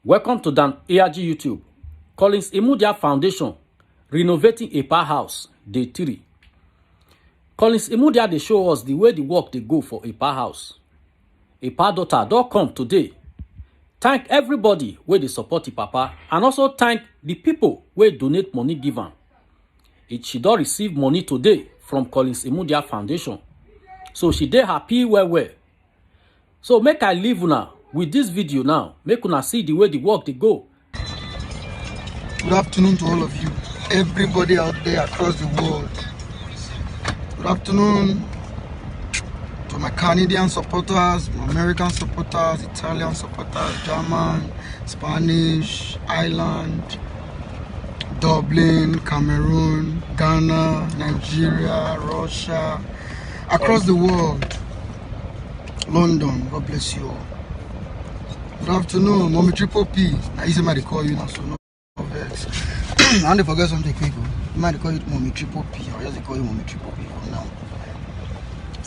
Welcome to Dan ARG YouTube. Collins Imudia Foundation renovating a house, day 3. Collins Imudia they show us the way the work they go for a house. A daughter don't come today. Thank everybody where they support the papa and also thank the people where donate money given. She don't receive money today from Collins Imudia Foundation. So she dey happy well. So make I leave now with this video now. Make una see the way the work they go. Good afternoon to all of you, everybody out there across the world. Good afternoon to my Canadian supporters, my American supporters, Italian supporters, German, Spanish, Ireland, Dublin, Cameroon, Ghana, Nigeria, Russia, across the world, London. God bless you all. Good afternoon, Mommy Triple P. Now easy might call you now, so no vex. I want to forget something quick. You might call it Mommy Triple P, or just call you Mommy Triple P from now.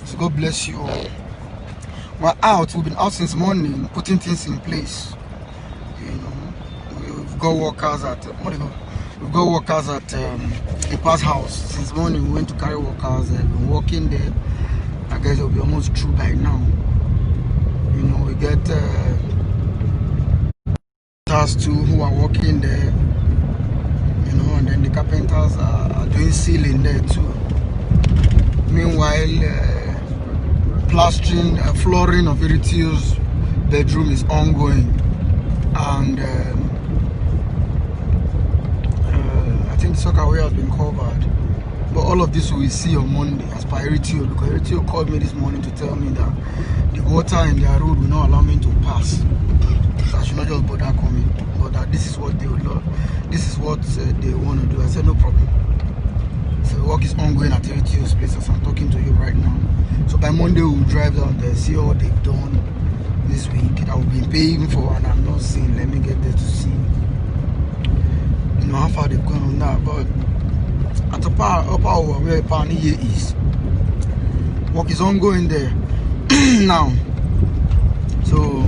So God bless you all. We're out. We've been out since morning, putting things in place. You know, we've got workers at We've got workers at Ipa's house since morning. We went to carry workers. Been working there. I guess it'll be almost through by now. You know, we get too who are working there. You know, and then the carpenters are doing ceiling there too. Meanwhile, plastering, flooring of Eritio's bedroom is ongoing, and I think the soccer way has been covered. But all of this we will see on Monday as per Eritio, because Eritio called me this morning to tell me that the water in their road will not allow me to pass. So I should not just bother coming, but that this is what they would love. This is what they want to do. I said no problem. So the work is ongoing at Eritio's place as I'm talking to you right now. So by Monday we'll drive down there, see what they've done this week. I will be paying for, and I'm not seeing. Let me get there to see, you know, how far they've gone on that. But at the upper where Paniye is, work is ongoing there now. So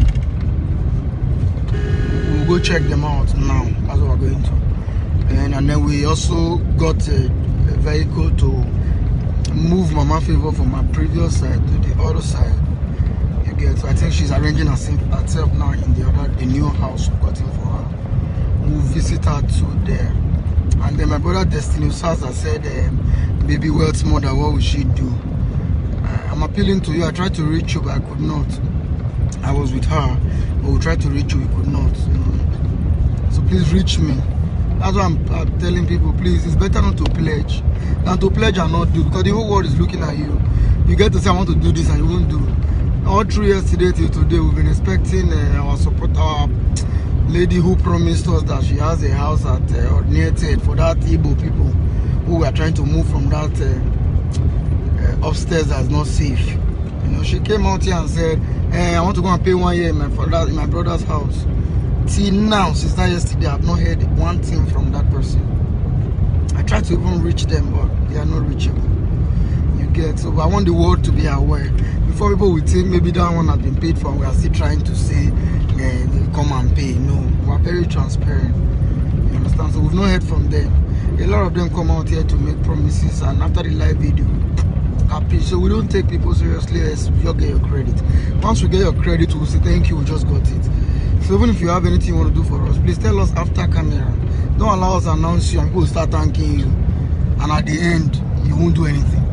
we'll go check them out now. That's what we're going to. And then we also got a vehicle to move Mama Favor from my previous side to the other side. You get, so I think she's arranging herself now in the new house we got in for her. We'll visit her too there. And then my brother Destiny Sasa said, baby Wealth's mother, what will she do? I'm appealing to you. I tried to reach you, but I could not. I was with her, but we tried to reach you, we could not. You know? So please reach me. That's why I'm telling people, please, it's better not to pledge than to pledge and not do, because the whole world is looking at you. You get to say, I want to do this, and you won't do. All through yesterday till today, we've been expecting our lady who promised us that she has a house at near Ted for that Igbo people who were trying to move from that upstairs that's not safe. You know, she came out here and said, I want to go and pay 1 year in my brother's house. Till now, since that yesterday, I've not heard one thing from that person. I tried to even reach them, but they are not reachable. You get, so I want the world to be aware. Before people will think maybe that one has been paid for, we are still trying to say come and pay. No, we are very transparent. You understand? So we've not heard from them. A lot of them come out here to make promises, and after the live video, happy. So we don't take people seriously as you get your credit. Once we get your credit, we'll say thank you, we just got it. So even if you have anything you want to do for us, please tell us after camera. Don't allow us to announce you and people start thanking you, and at the end you won't do anything.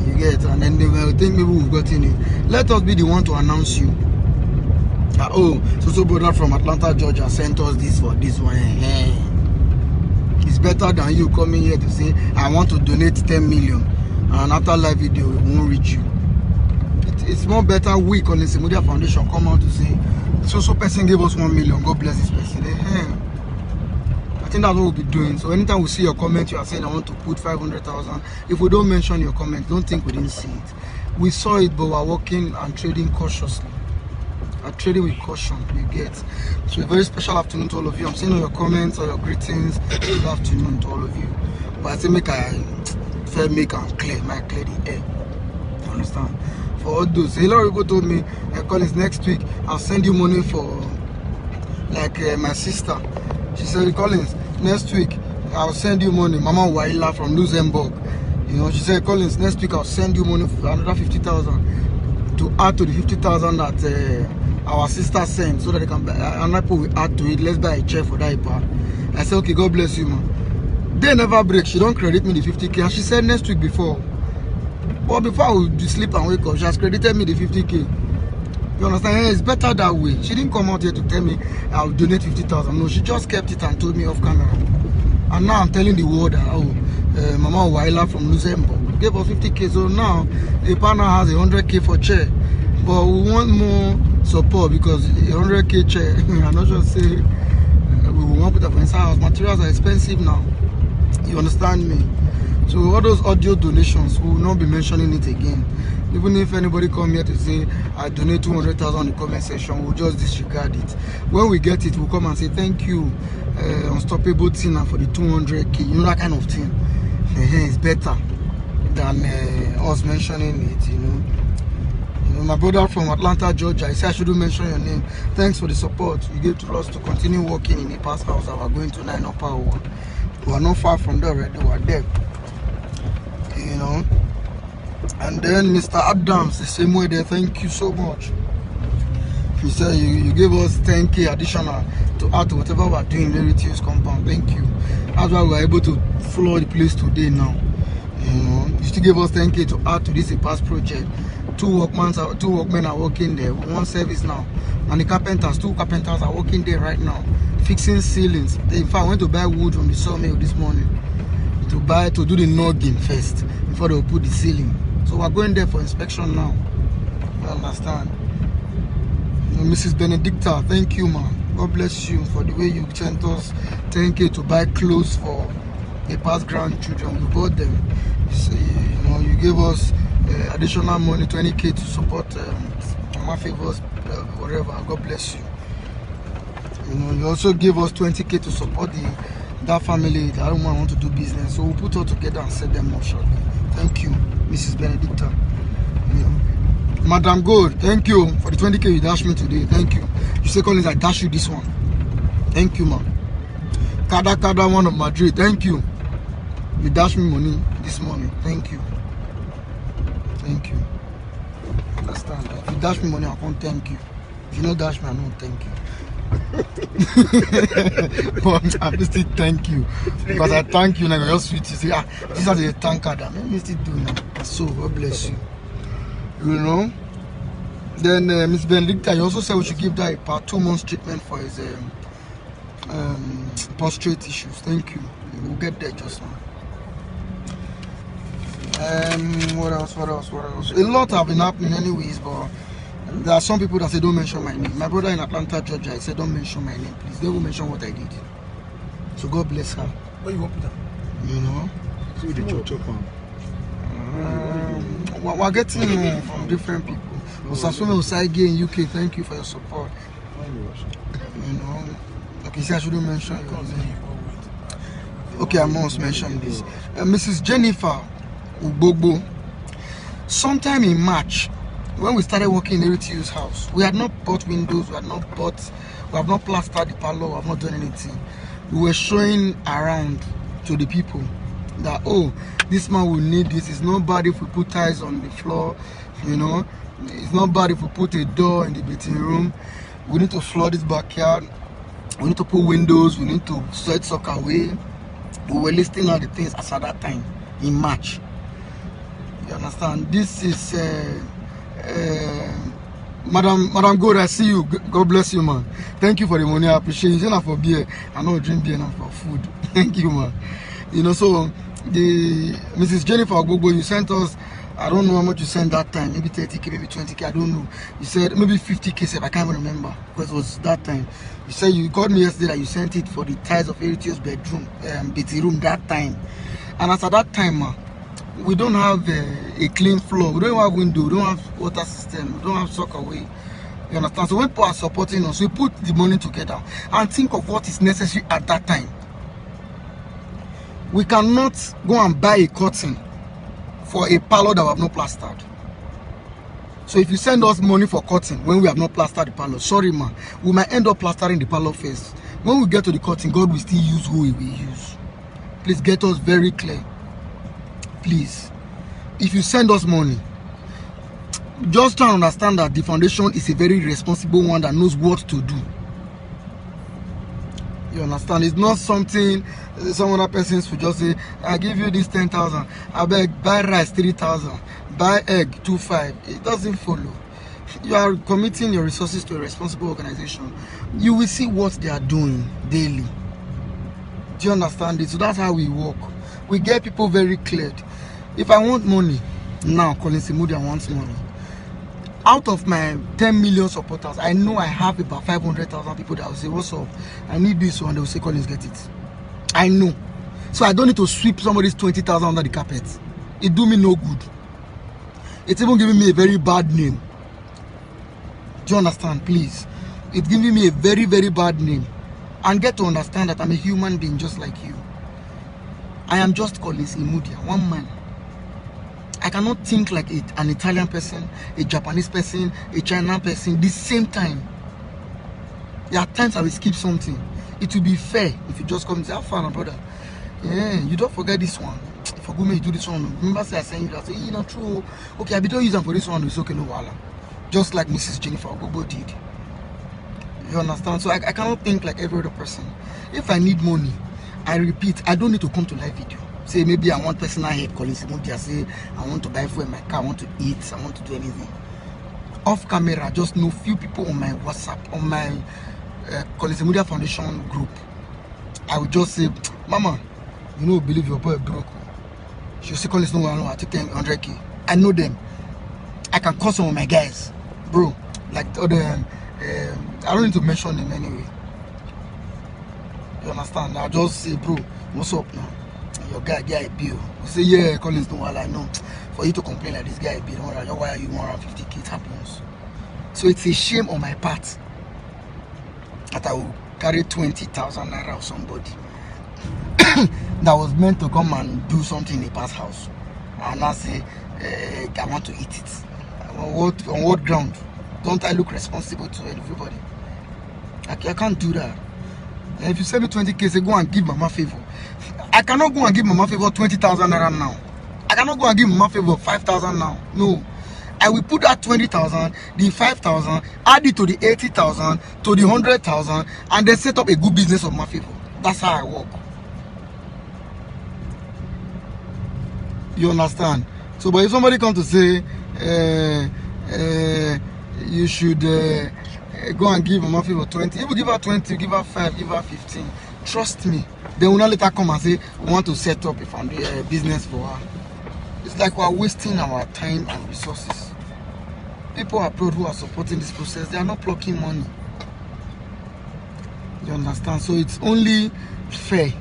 You get, and then they will think maybe we've gotten it. Let us be the one to announce you. Oh, so brother from Atlanta, Georgia sent us this for this one. It's better than you coming here to say I want to donate 10 million, and after live video it won't reach you. It's more better we Collins Imudia Foundation come out to say so person gave us 1 million, God bless this person. I think that's what we'll be doing. So anytime we see your comment, you are saying I want to put 500,000. If we don't mention your comment, don't think we didn't see it. We saw it, but we're working and trading cautiously. Trading with caution, you get. So a very special afternoon to all of you. I'm seeing all your comments, all your greetings. Good afternoon to all of you. But I think make clear the air. You understand? For all those, a lot of people told me, Collins, next week I'll send you money for like my sister. She said, Collins, next week I'll send you money. Mama Waila from Luxembourg. You know, she said, Collins, next week I'll send you money for another 50,000 to add to the 50,000 that our sister sent, so that they can buy. And people will add to it. Let's buy a chair for that IPA. I said, okay, God bless you, man. They never break. She don't credit me the 50K. And she said next week before. But before I would sleep and wake up, she has credited me the 50K. You understand? It's better that way. She didn't come out here to tell me I'll donate 50,000. No, she just kept it and told me off camera. And now I'm telling the world that, Mama Waila from Luxembourg gave us 50K. So now the partner has 100K for chair. But we want more support because 100K chair, I'm not sure say we want to put up inside house. Materials are expensive now. You understand me? So all those audio donations, we will not be mentioning it again. Even if anybody come here to say I donate 200,000 in the comment section, we'll just disregard it. When we get it, we'll come and say thank you, Unstoppable Tina, for the 200K. You know, that kind of thing. It's better than us mentioning it. You know, my brother from Atlanta, Georgia, he said I shouldn't mention your name. Thanks for the support you gave to us to continue working in the past house that we're going to 9 Upper One. We are not far from there already. We are there. You know. And then Mr. Adams, the same way there, thank you so much. He said you gave us 10K additional to add to whatever we're doing in Heritage compound. Thank you. That's why we're able to floor the place today now. You know, you still gave us 10K to add to this past project. Two workmen are working there. One service now. And the carpenters, 2 carpenters are working there right now, fixing ceilings. In fact, I went to buy wood from the sawmill this morning to do the noggin first before they will put the ceiling. So we're going there for inspection now. You understand? Mrs. Benedicta, thank you, man. God bless you for the way you sent us 10K to buy clothes for the past grandchildren. We bought them. So, you know, you gave us additional money, 20K to support my favors, whatever. God bless you. You know, you also gave us 20K to support that family. That woman want to do business. So we'll put all together and set them up shortly. Thank you, Mrs. Benedicta. You know, Madam Gold, thank you for the 20K you dashed me today. Thank you. You say, Collins, I dash you this one. Thank you, man. Kada one of Madrid, thank you. You dashed me money this morning. Thank you. Thank you. Understand that. If you dash me money, I can't thank you. If you don't dash me, I don't thank you. But I still thank you because I thank you. Now you're sweet. You say, this is a tanker that let me still do now. So God bless you. You know. Then Miss Benedicta, you also said we should give that about 2 months treatment for his prostate issues. Thank you. We'll get there just now. What else? A lot have been happening anyways, but there are some people that say don't mention my name. My brother in Atlanta, Georgia, I said don't mention my name, please. They will mention what I did. So God bless her. What you want to put that? You know. So the church we're getting from different people. Osasume Osaige in UK, thank you for your support. You know. Okay, see, I shouldn't mention your name. Okay, I must mention this. Mrs. Jennifer Ugbogbo. Sometime in March, when we started working in Eritu's house, we had not bought windows, we have not plastered the parlor, we have not done anything. We were showing around to the people that, oh, this man will need this. It's not bad if we put tiles on the floor, you know. It's not bad if we put a door in the meeting room. We need to flood this backyard. We need to put windows. We need to sweat sock away. We were listing all the things as at that time in March. You understand? This is Madam Gold, I see you. God bless you, man. Thank you for the money. I appreciate it. It's not for beer. I know drink beer, not for food. Thank you, man. You know, so the Mrs. Jennifer Ogbogo, you sent us, I don't know how much you sent that time, maybe 30K, maybe 20K, I don't know. You said maybe 50K, I can't even remember, because it was that time. You said you called me yesterday that you sent it for the tiles of Eritu's bedroom, room that time. And as at that time, we don't have a clean floor, we don't have window, we don't have water system, we don't have sock away. You understand? So when people are supporting us, we put the money together and think of what is necessary at that time. We cannot go and buy a curtain for a parlor that we have not plastered. So if you send us money for cutting when we have not plastered the parlor, sorry man, we might end up plastering the parlor first. When we get to the cutting, God will still use who He will use. Please get us very clear. Please, if you send us money, just try and understand that the foundation is a very responsible one that knows what to do. You understand? It's not something some other persons will just say, I give you this 10,000, I beg, buy rice 3,000, buy egg 2,500. It doesn't follow. You are committing your resources to a responsible organization. You will see what they are doing daily. Do you understand it? So that's how we work. We get people very cleared. If I want money, now Collins Imudia wants money. Out of my 10 million supporters, I know I have about 500,000 people that will say, what's up? I need this one. They will say, Collins, get it. I know. So I don't need to sweep somebody's 20,000 under the carpet. It do me no good. It's even giving me a very bad name. Do you understand? Please. It's giving me a very, very bad name. And get to understand that I'm a human being just like you. I am just Collins Imudia, one man. I cannot think like an Italian person, a Japanese person, a China person, the same time. There are times I will skip something. It will be fair if you just come and say, how far, my brother? Yeah, you don't forget this one. For good, you do this one. Remember, say I send you, I say, you know, true. Okay, I be don't use them for this one. It's okay, no wala. Just like Mrs. Jennifer Ogogo did. You understand? So I cannot think like every other person. If I need money, I repeat, I don't need to come to live video. Say maybe I want personal help, Collins Imudia, say I want to buy food in my car, I want to eat, I want to do anything. Off camera, just know few people on my WhatsApp, on my Collins Imudia Foundation group. I would just say, Mama, you know, believe your boy broke. She'll say, Collins, no, I take 100K. I know them. I can call some of my guys, bro. Like the other, I don't need to mention them anyway. You understand? I'll just say, bro, what's up now? Your guy bill. You say, yeah, Collins, no, I know. For you to complain like this guy bill, why are you 150K? It happens. So it's a shame on my part that I will carry 20,000 naira of somebody that was meant to come and do something in a past house, and I say, I want to eat it. On what ground? Don't I look responsible to everybody? I can't do that. And if you send me 20K, say go and give Mama favor. I cannot go and give Mama favor 20,000 naira now. I cannot go and give Mama favor 5,000 now. No. I will put that 20,000, the 5,000, add it to the 80,000, to the 100,000, and then set up a good business of Mama favor. That's how I work. You understand? So, but if somebody comes to say, you should go and give Mama favor 20, if you give her 20, give her 5, give her 15, trust me, they will not later come and say, we want to set up a business for her. It's like we are wasting our time and resources. People abroad who are supporting this process, they are not plucking money. You understand? So it's only fair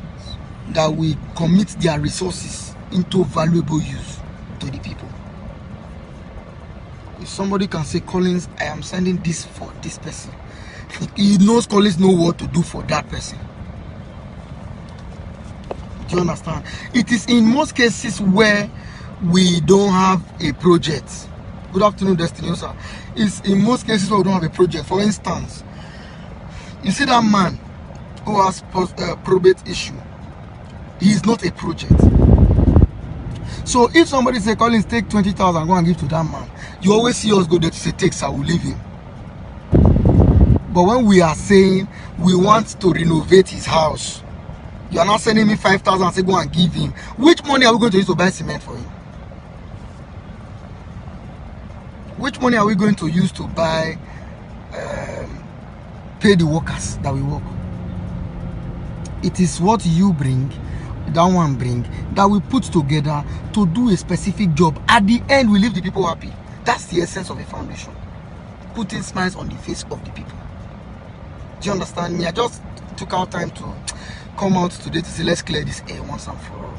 that we commit their resources into valuable use to the people. If somebody can say, Collins, I am sending this for this person, he knows Collins knows what to do for that person. Do you understand? It is in most cases where we don't have a project. Good afternoon, Destiny, sir. It's in most cases where we don't have a project. For instance, you see that man who has probate issue. He is not a project. So if somebody say, Collins, take 20,000, go and give to that man, you always see us go there to say, take, I will leave him. But when we are saying we want to renovate his house, you are not sending me 5,000 and say, go and give him. Which money are we going to use to buy cement for him? Which money are we going to use to buy, pay the workers that we work? It is what you bring, that one bring, that we put together to do a specific job. At the end, we leave the people happy. That's the essence of a foundation. Putting smiles on the face of the people. Do you understand me? I just took out time to come out today to say, let's clear this air once and for all.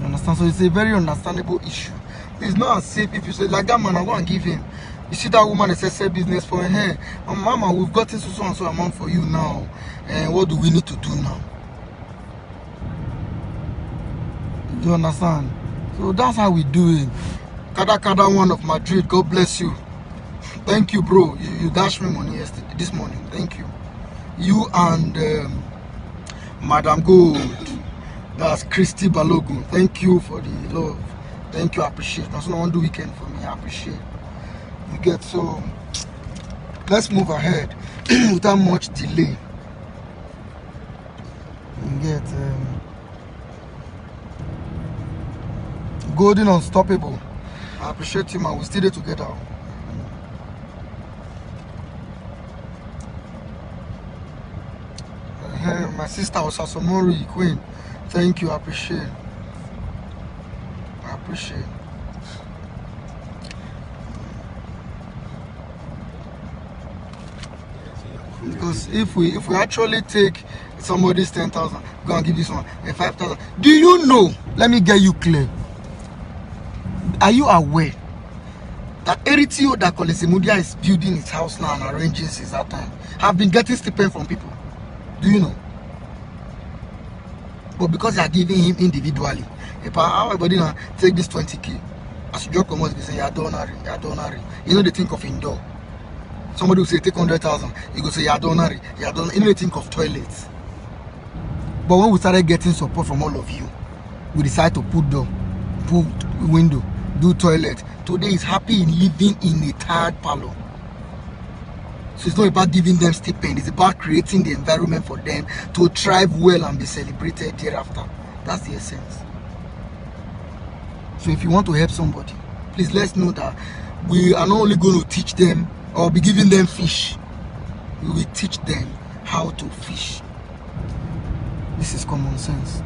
You understand? So it's a very understandable issue. It's not as safe if you say, like that man, I go and give him. You see that woman that says, sell business for her. Mama, we've gotten so and so amount for you now. And what do we need to do now? Do you understand? So that's how we do it. Kada one of Madrid, God bless you. Thank you, bro. You dashed me money yesterday, this morning. Thank you. You and Madam Gold. That's Christy Balogun. Thank you for the love. Thank you, I appreciate. That's not one do weekend for me. I appreciate. You get so. Let's move ahead without much delay. You get Golden Unstoppable. I appreciate him. I will still there together. My sister Osasomori Queen. Thank you, I appreciate. I appreciate. Because if we actually take somebody's 10,000, go and give this one a 5,000. Do you know? Let me get you clear. Are you aware that Eritio that Collins Imudia is building his house now and arranging since that time have been getting stipend from people? Do you know? But because they are giving him individually, if everybody now take this 20k, as you just come out, they say, you're donary. You know, they think of indoor. Somebody will say, take 100,000. You go say, you're donary. You know, they think of toilets. But when we started getting support from all of you, we decided to put window, do toilet. Today is happy in living in a tired parlor. So it's not about giving them stipend, it's about creating the environment for them to thrive well and be celebrated thereafter. That's the essence. So if you want to help somebody, please let's know that we are not only going to teach them or be giving them fish, we will teach them how to fish. This is common sense.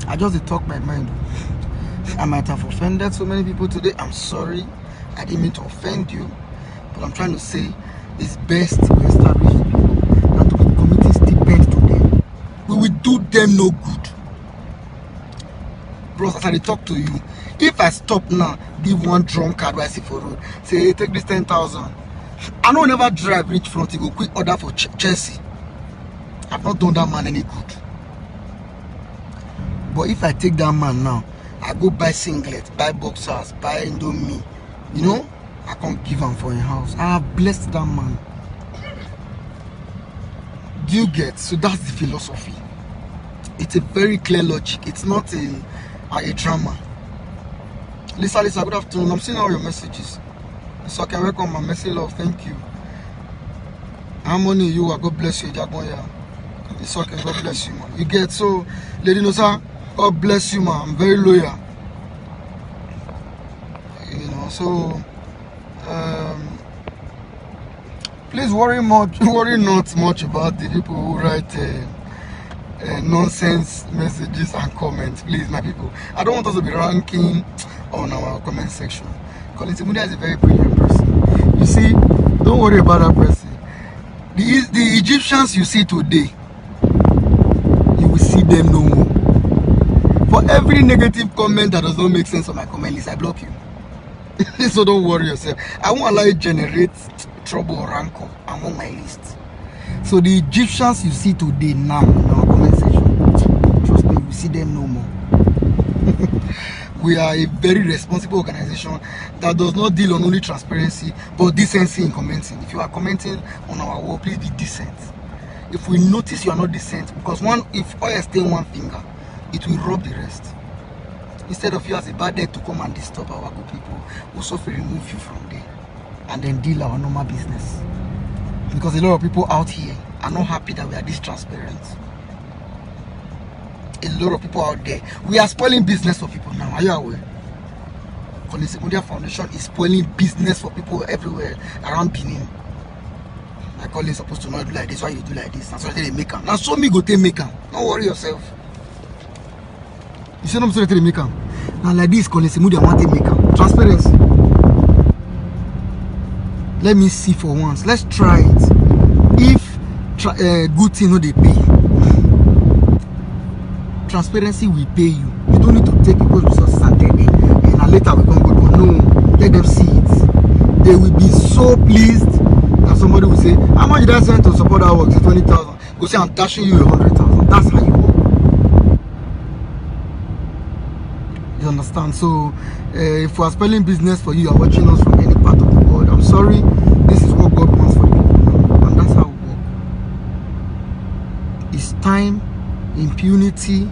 I just talk my mind. I might have offended so many people today. I'm sorry. I didn't mean to offend you. But I'm trying to say it's best to establish people and to be committing stipend to them. We will do them no good. Bros, as I talk to you, if I stop now, give one drum card where I see for road, say, hey, take this 10,000. I don't never drive reach front, you go quick order for Chelsea. I've not done that man any good. But if I take that man now, I go buy singlet, buy boxers, buy Indomie, you know, I can't give him for a house. I have blessed that man. Do you get? So that's the philosophy. It's a very clear logic. It's not a drama. Lisa, good afternoon. I'm seeing all your messages. So I can welcome my message, love. Thank you. Harmony, you are. God bless you, Jagoya. It's okay. God bless you, man. You get? So, Lady Nosa, God bless you, man. I'm very loyal. You know, so please worry not much about the people who write nonsense messages and comments. Please, my people, I don't want us to be ranking on our comment section. Collins Imudia is a very brilliant person. You see, don't worry about that person. The Egyptians you see today, you will see them no more. For every negative comment that does not make sense on my comment list, I block you. So don't worry yourself. I won't allow you to generate trouble or rancor among my list. So the Egyptians you see today now in our comment section, trust me, you will see them no more. We are a very responsible organization that does not deal on only transparency but decency in commenting. If you are commenting on our work, please be decent. If we notice you are not decent, because if oil stain one finger, it will rub the rest. Instead of you as a bad egg to come and disturb our good people, we'll also remove you from there and then deal our normal business. Because a lot of people out here are not happy that we are this transparent. A lot of people out there, we are spoiling business for people now. Are you aware? Collins Imudia Foundation is spoiling business for people everywhere around Benin. My colleague is supposed to not do like this, why you do like this? And so they make them. Now so me go take make them. Don't worry yourself. You see what I'm saying? Make them. Now like this, Collins Imudia want to make them. Transparency. Let me see for once. Let's try it. If good thing no they pay. Transparency will pay you. You don't need to take people's resources and take it. And later we can go. No, let them see it. They will be so pleased that somebody will say, how much did I send to support our work? It's 20,000. Go say I'm dashing you 100,000. That's how you work. You understand? So if we are spelling business for you, you are watching us from any part of the world, I'm sorry. This is what God wants for the people now, and that's how we work. It's time impunity,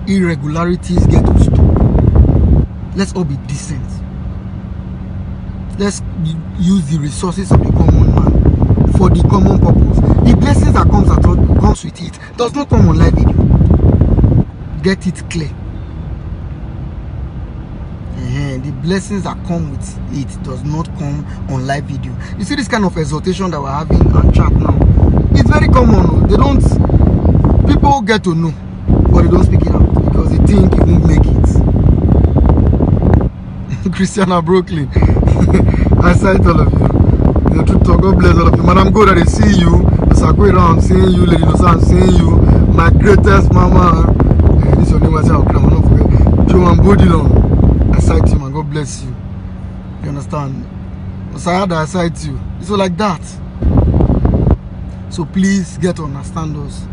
irregularities get to stop. Let's all be decent. Let's use the resources of the common man for the common purpose. The blessings that comes with it does not come on live video. Get it clear. The blessings that come with it does not come on live video. You see this kind of exhortation that we're having on chat now. It's very common. They don't. People get to know, but they don't speak it out because they think it won't make it. Christiana Brooklyn, I cite all of you. The truth talk, God bless all of you. Madam Goda, they see you. Sakwera, I'm seeing you. Lady Nosa, I'm seeing you. My greatest mama. This is your name. I say, I'll come on. Joan Bodilon, I cite you, man. God bless you. You understand? Sayada, I cite you. It's all like that. So please get to understand us.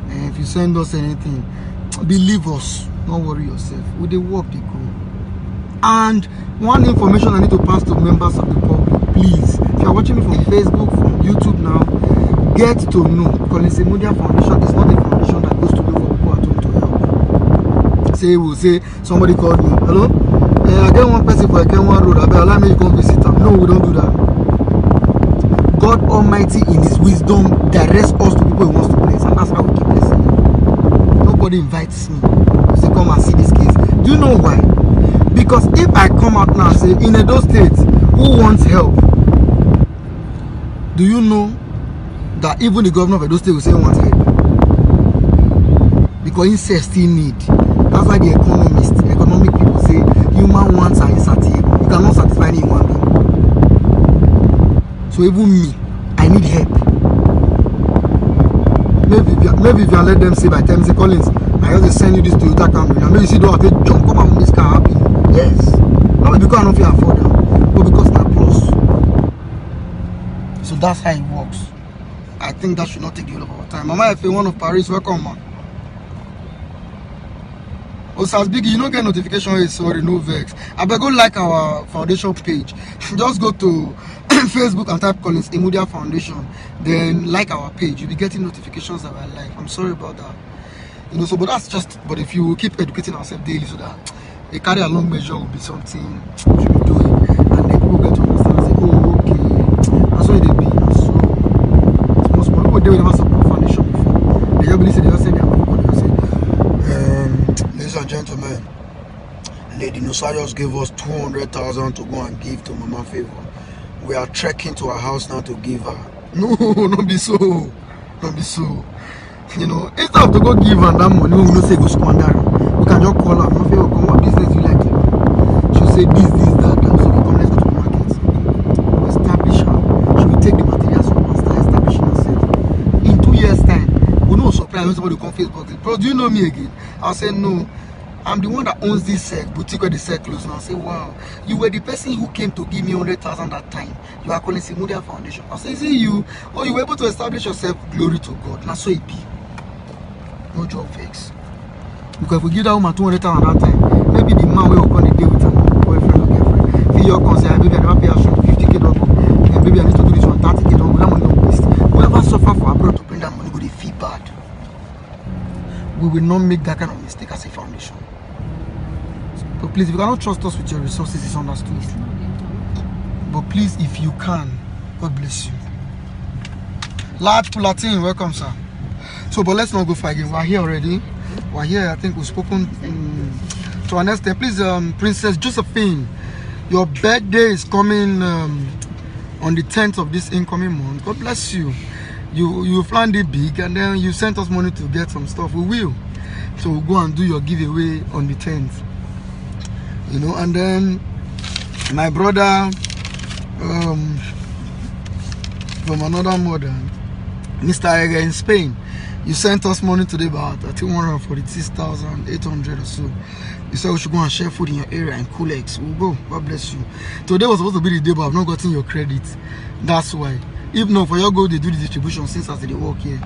And if you send us anything, believe us. Don't worry yourself. With the work, they go. And one information I need to pass to members of the public, please. If you are watching me from Facebook, from YouTube now, get to know Collins Imudia Foundation is not a foundation that goes to look for people at home to help. Say, we'll say, somebody called me, hello? I get one person for a Kenwan road, I allow me to come visit them. No, we don't do that. God Almighty in His wisdom directs us to people He wants to place, and that's how we keep blessing. Nobody invites me to say, come and see this case. Do you know why? Because if I come out now and say, in Edo State, who wants help? Do you know that even the governor of Edo State will say he wants help? Because he says still need. That's why the economic people say human wants are insatiable. You cannot satisfy any human being. So even me, I need help. Maybe if you let them say by time, say Collins, I have to send you this Toyota Camry. And maybe you see, don't have to jump, come on, this car happy. Yes. Not because I don't feel afford them, but because it's plus. So that's how it works. I think that should not take you a lot of time. Mama, if you're one of Paris, welcome, man. Osas Biggie, you don't get notification, sorry, no vex. I better go like our foundation page. Just go to Facebook and type Collins Imudia Foundation. Then like our page. You'll be getting notifications that I like. I'm sorry about that. You know, so but that's just, but if you keep educating ourselves daily so that a carry along measure will be something we should be doing, and then people get to understand and say, oh, okay, that's what they be. And so most people they will never support foundation before. They just believe they just say they are going to say. Ladies and gentlemen, Lady Nosa just gave us 200,000 to go and give to Mama Favor. We are trekking to her house now to give her. No, don't be so. Don't be so. You know, instead of to go give her that money, we will not say go squander. We can just call her. Mama Favor, come, what business you like? She'll say this, that. So we come, let's go to the market. We'll establish her. She will take the materials from us, start establishing herself. In 2 years' time, we know surprise when somebody will come Facebook. Bro, do you know me again? I'll say no. I'm the one that owns this boutique where the sell clothes now. I say, wow, you were the person who came to give me 100,000 that time. You are calling Imudia Foundation. I say, is it you? Oh, you were able to establish yourself. Glory to God. Now so it be. No job fix. Because if we give that woman 200,000 that time, maybe the man will go on a day with her boyfriend or girlfriend. If your concern, maybe I never pay her 50K double, and maybe I need to do this one 30K double. That money don't waste. Whoever suffer for abroad to bring that money, go they feel bad. We will not make that kind of mistake as a foundation. So please, if you cannot trust us with your resources, it's understood. But please, if you can, God bless you. Large Pulatin, welcome, sir. So, but let's not go for again. We're here already. We're here. I think we've spoken to our next step. Please, Princess Josephine, your birthday is coming on the 10th of this incoming month. God bless you. You planned it big, and then you sent us money to get some stuff. We will. So we'll go and do your giveaway on the 10th. You know, and then my brother from another mother, Mr. Ega in Spain, you sent us money today about 246,800 or so. You said we should go and share food in your area in Kulex. We'll go. God bless you. Today was supposed to be the day, but I've not gotten your credit. That's why. If not, for your go, they do the distribution since as they work here.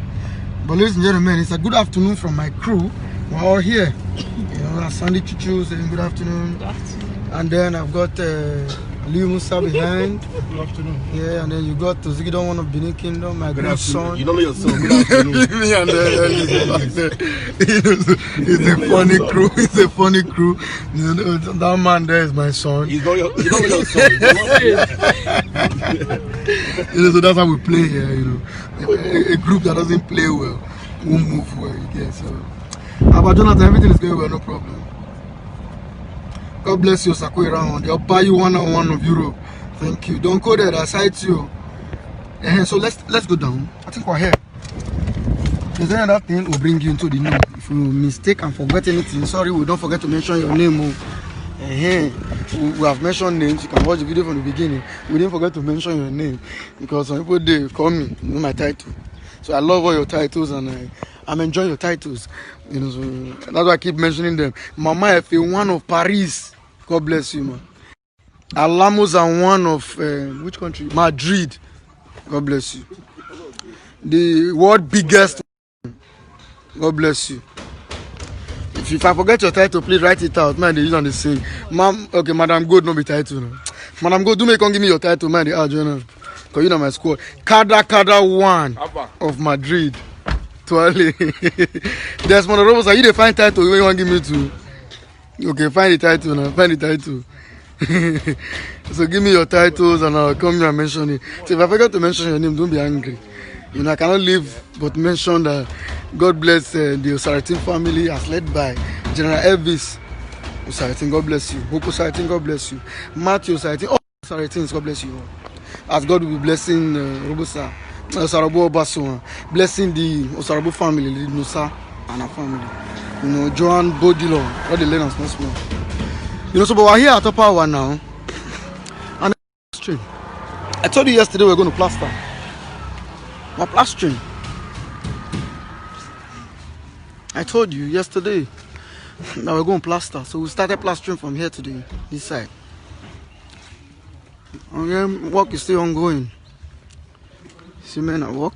But ladies and gentlemen, it's a good afternoon from my crew. We're all here. You know, Sandy Chuchu saying good afternoon. Good afternoon. And then I've got Liu Musa behind. Good afternoon. Yeah, and then you got Tozigidon, one of Benin Kingdom, my good son. You don't know your son. Good afternoon. Me and it's a funny crew. It's a funny crew. You know, that man there is my son. You don't know your son. You know, so that's how we play here. You know, a group that doesn't play well won't move well. You get so. About Jonathan, everything is going well, no problem. God bless you, Sakwe round. They'll buy you one-on-one of Europe. Thank you. Don't go there. That's side you. So let's go down. I think we're here. There's another thing will bring you into the know. If you mistake and forget anything, sorry, we don't forget to mention your name. We have mentioned names. You can watch the video from the beginning. We didn't forget to mention your name because some people they call me, you know my title. So I love all your titles and I'm enjoying your titles. You know, so that's why I keep mentioning them. Mama F1 of Paris. God bless you, man. Alamos are one of which country? Madrid. God bless you. The world biggest. God bless you. If I forget your title, please write it out. Man, they use on the same. Okay, Madam Good, no be title. No. Madam Good, do me come give me your title, man. Because you know my squad. Kada 1 of Madrid. Tuale. There's one of those. Are you the fine title you want to give me to? Okay, find the title now. Find the title. So give me your titles and I'll come here and mention it. So if I forget to mention your name, don't be angry. You know, I cannot leave but mention that God bless the Osaratin family as led by General Elvis Osaratin. God bless you. Boko Osaratin, God bless you. Matthew Osaratin, all Osaratins, God bless you. As God will be blessing Robosa, Osarabo Obaso, blessing the Osarabo family, the Nusa and her family. You know, Joan Bodilo, all the learners small. You know, so but we're here at Upper Hour now. And stream. I told you yesterday we're going to plaster. We're plastering. I told you yesterday that we're going to plaster. So we started plastering from here to this side. And then work is still ongoing. See men at work.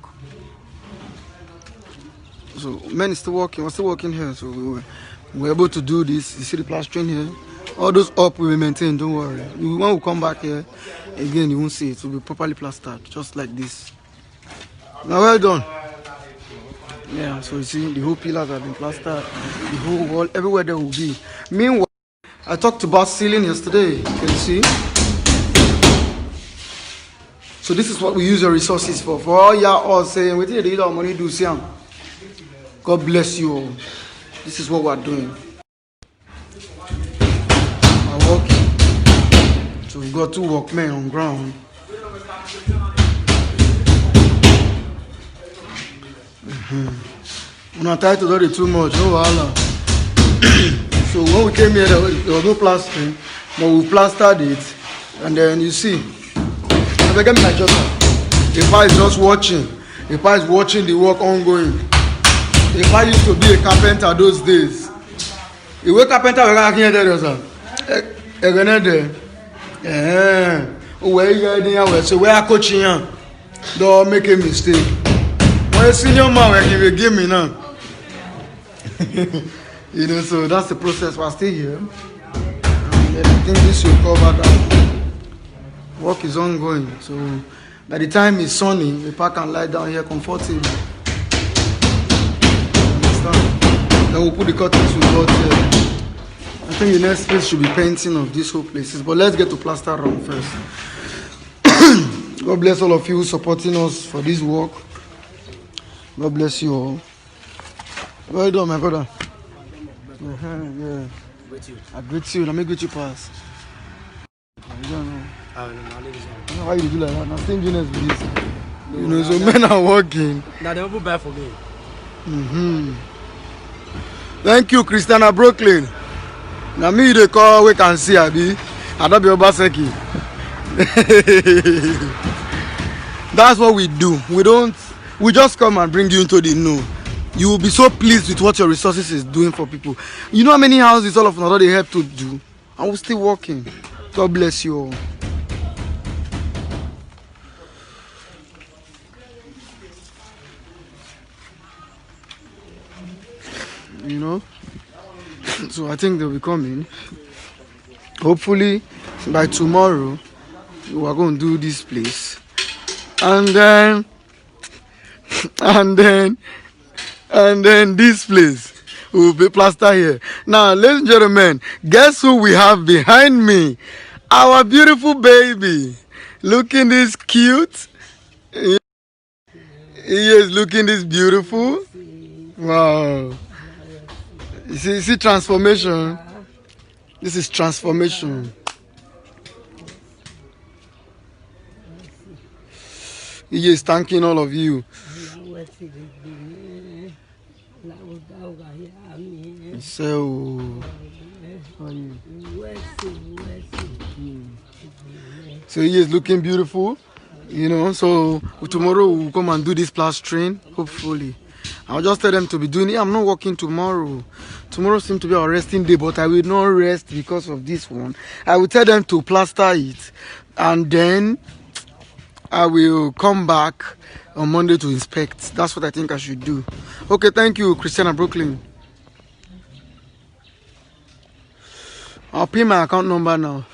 So men is still working. We're still working here. So we're able to do this. You see the plastering here. All those up will be maintained, don't worry. When we come back here, again, you won't see it. It will be properly plastered, just like this. Now, well done. Yeah, so you see, the whole pillars have been plastered. The whole wall, everywhere there will be. Meanwhile, I talked about ceiling yesterday. You can see. So this is what we use your resources for. For all y'all all saying, we think they need our money to do, Siam. God bless you all. This is what we're doing. So we've got 2 workmen on ground. When I tried to do it too much, no wahala. So when we came here, there was no plastering, but we plastered it, and then you see, I began my job. If I is just watching, if I is watching the work ongoing, if I used to be a carpenter those days, the way carpenter we can hear there, sir. Where you are there, so where I coaching you, don't make a mistake. When a senior man will give me now. You know, so that's the process. We're still here. And I think this will cover that. Work is ongoing. So by the time it's sunny, the park can lie down here comfortably. Understand? Then we'll put the curtains we got here. I think the next phase should be painting of these whole places. But let's get to plaster around first. God bless all of you supporting us for this work. God bless you all. Well done, my brother. Yeah. I greet you. Let me greet you pass. I don't know. I don't know why you do like that. I'm stinginess with this. You know, so men are working. Now they will buy for me. Thank you, Christiana Brooklyn. Now me they call we can see Abi. I don't be Obaseki. That's what we do. We just come and bring you into the know. You will be so pleased with what your resources is doing for people. You know how many houses all of us they help to do? And we're still working. God bless you all. you know. So I think they'll be coming. Hopefully by tomorrow we are going to do this place, and then this place will be plaster here. Now, ladies and gentlemen, guess who we have behind me? Our beautiful baby, looking this cute. He is looking this beautiful. Wow. You see transformation. This is transformation. He is thanking all of you. So he is looking beautiful, you know. So tomorrow we'll come and do this plastering, hopefully. I'll just tell them to be doing it. I'm not working tomorrow. Tomorrow seems to be our resting day, but I will not rest because of this one. I will tell them to plaster it, and then I will come back on Monday to inspect. That's what I think I should do. Okay, thank you, Christiana Brooklyn. I'll pin my account number now.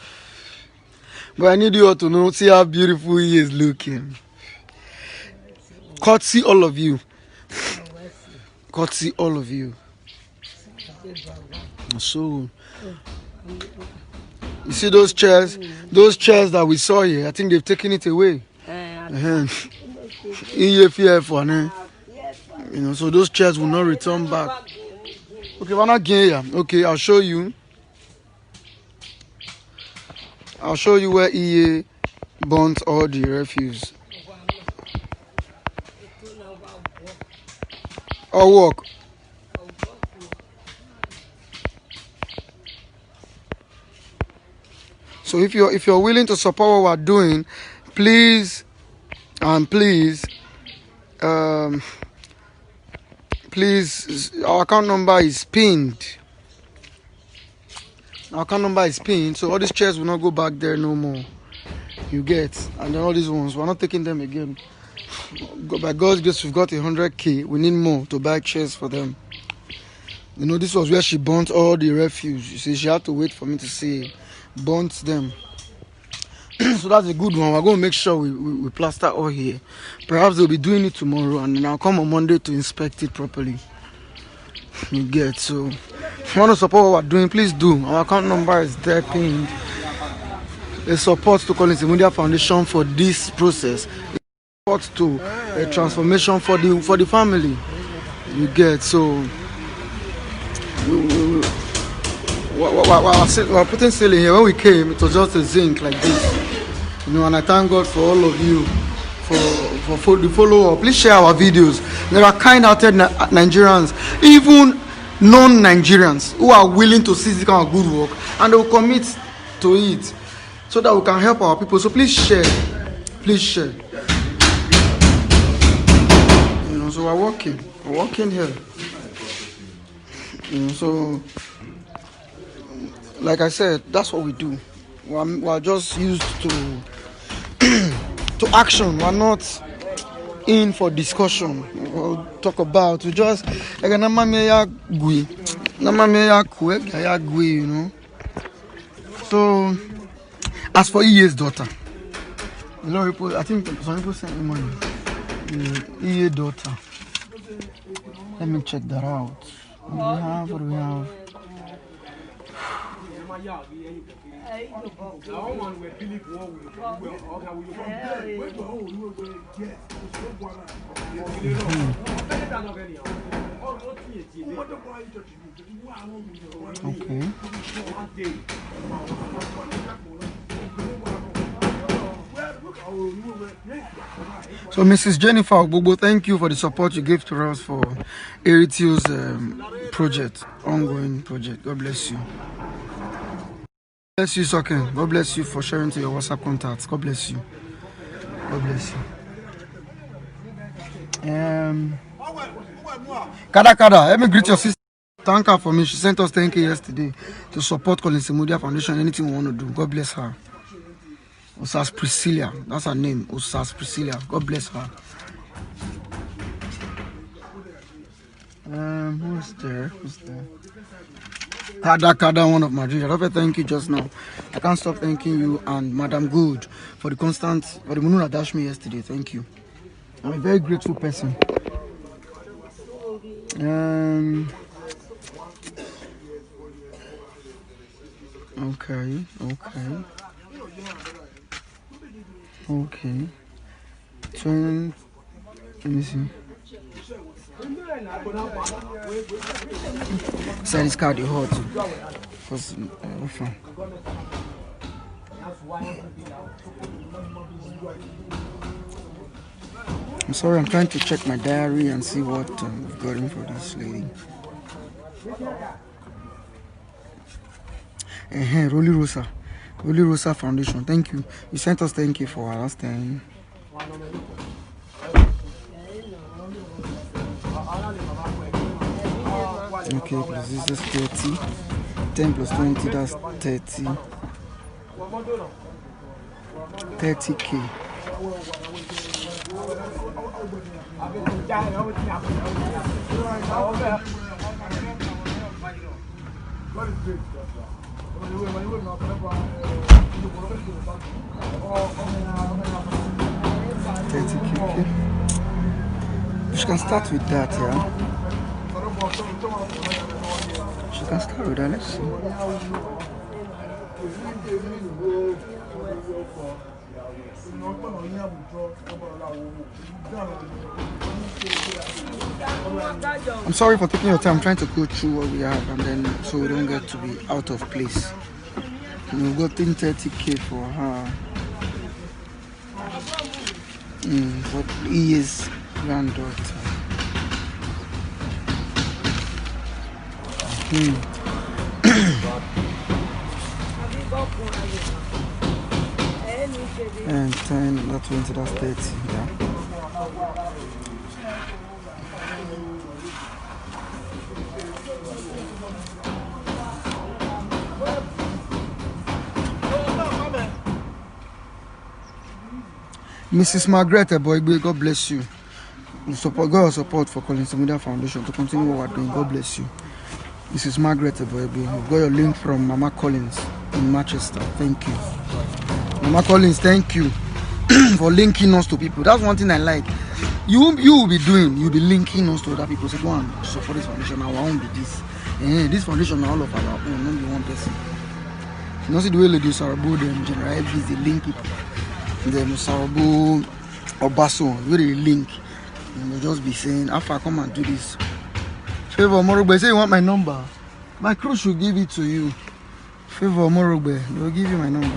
But I need you all to know, see how beautiful he is looking. Courtesy all of you. Courtesy all of you. So, you see those chairs that we saw here, I think they've taken it away. You know, so those chairs will not return back. Okay, we're not here. Okay, I'll show you. I'll show you where EA burnt all the refuse. Or walk. So if you're willing to support what we're doing, please our account number is pinned. Our account number is pinned, so all these chairs will not go back there no more. You get, and then all these ones, we're not taking them again. By God's grace, we've got 100K. We need more to buy chairs for them. You know, this was where she burnt all the refuse. You see, she had to wait for me to say burnt them. So that's a good one. We're going to make sure we plaster all here. Perhaps they'll be doing it tomorrow, and then I'll come on Monday to inspect it properly. You get, so if you want to support what we're doing, please do. Our account number is there pinned. A support to Collins Imudia Foundation for this process. A support to a transformation for the family. You get, so we're putting ceiling here. When we came, it was just a zinc like this. You know, and I thank God for all of you for the follow-up. Please share our videos. There are kind-hearted Nigerians, even non-Nigerians, who are willing to see this kind of good work, and they will commit to it so that we can help our people. So please share. Please share. You know, so we're working here. You know, so like I said, that's what we do. We're just used to action. We're not in for discussion. We'll talk about. We just you know. So as for EA's daughter, a lot of people, I think some people sent me money. EA's daughter. Let me check that out. What do we have? Okay. So Mrs. Jennifer Ogbobo, thank you for the support you gave to us for Eritio's project, ongoing project. God bless you. God bless you, Soken. God bless you for sharing to your WhatsApp contacts. God bless you. God bless you. Kada, let me greet your sister. Thank her for me. She sent us 10K yesterday to support Collins Imudia Foundation. Anything we want to do. God bless her. Osas Priscilla. That's her name. Osas Priscilla. God bless her. Who's there? Kada, one of Madrid. I love to thank you just now. I can't stop thanking you and Madam Good for the Mununa dashed me yesterday. Thank you. I'm a very grateful person. Okay. Let me see. Say this card you hold too. Because I'm sorry, I'm trying to check my diary and see what we've gotten for this lady. Rolly Rosa Foundation. Thank you. You sent us thank you for our last time. Okay, plus this is 30. 10 plus 20, that's 30. 30K. She can start with that, yeah. She can start with that. Let's see. I'm sorry for taking your time. I'm trying to go through what we have, and then so we don't get to be out of place. We've gotten 30K for her. For his granddaughter. And 10, that's 20, that's 30, yeah. Mrs. Margaret Boygbe, God bless you. God support for Collins Imudia Foundation to continue what we're doing. God bless you. Mrs. Margaret Boygbe, you've got your link from Mama Collins in Manchester. Thank you. Mama Collins, thank you for linking us to people. That's one thing I like. You will be doing, you'll be linking us to other people. So go and support this foundation. Our own be this. This foundation are all of our own, not be one person. You know, see the way Lady Sarabo, them General FBs, they link people. Them Sarabo or Basso, where they link. And they'll just be saying, after I come and do this. Favor Morogbe, say you want my number. My crew should give it to you. Favor Morogbe, they'll give you my number.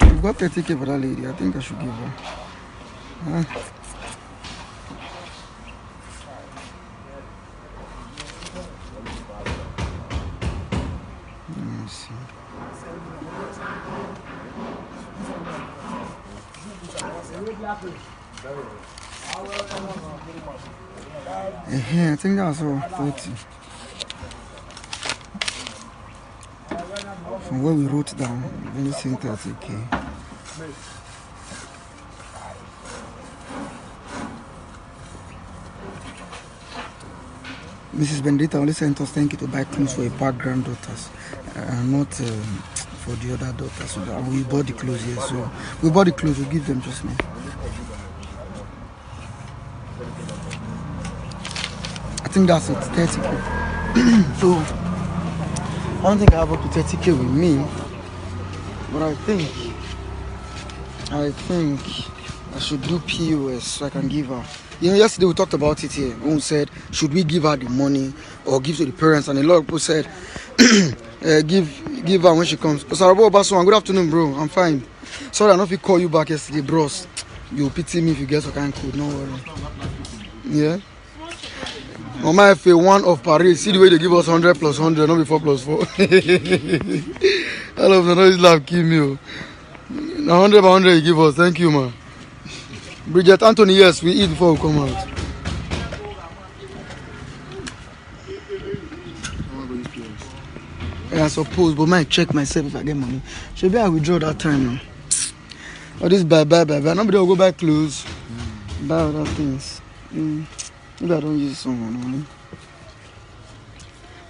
You've got 30K for that lady. I think I should give her. Let me see. I think that's all 30. From what we wrote down, only saying 30K. Mrs. Bendita only sent us thank you to buy clothes for her granddaughters, not for the other daughters. So we bought the clothes here, so we bought the clothes, we give them just now. I think that's it, 30K. So I don't think I have up to 30K with me, but I think I should do POS so I can give her. You know, yesterday we talked about it here. One said, should we give her the money or give to the parents? And a lot of people said, give her when she comes. Sarabo Basso, good afternoon, bro. I'm fine. Sorry, I don't know if we call you back yesterday, bros. You pity me if you get some kind of code. No worry. Yeah. Mama FA 1 of Paris. See the way they give us 100 plus 100, not before plus 4. All of them, this laugh kill me. 100 by 100 you give us. Thank you, man. Bridget Anthony, yes, we eat before we come out. Yeah, I suppose, but I check myself if I get money. Should be I withdraw that time. All this bye. Nobody will go buy clothes, buy other things. Maybe I don't use some money.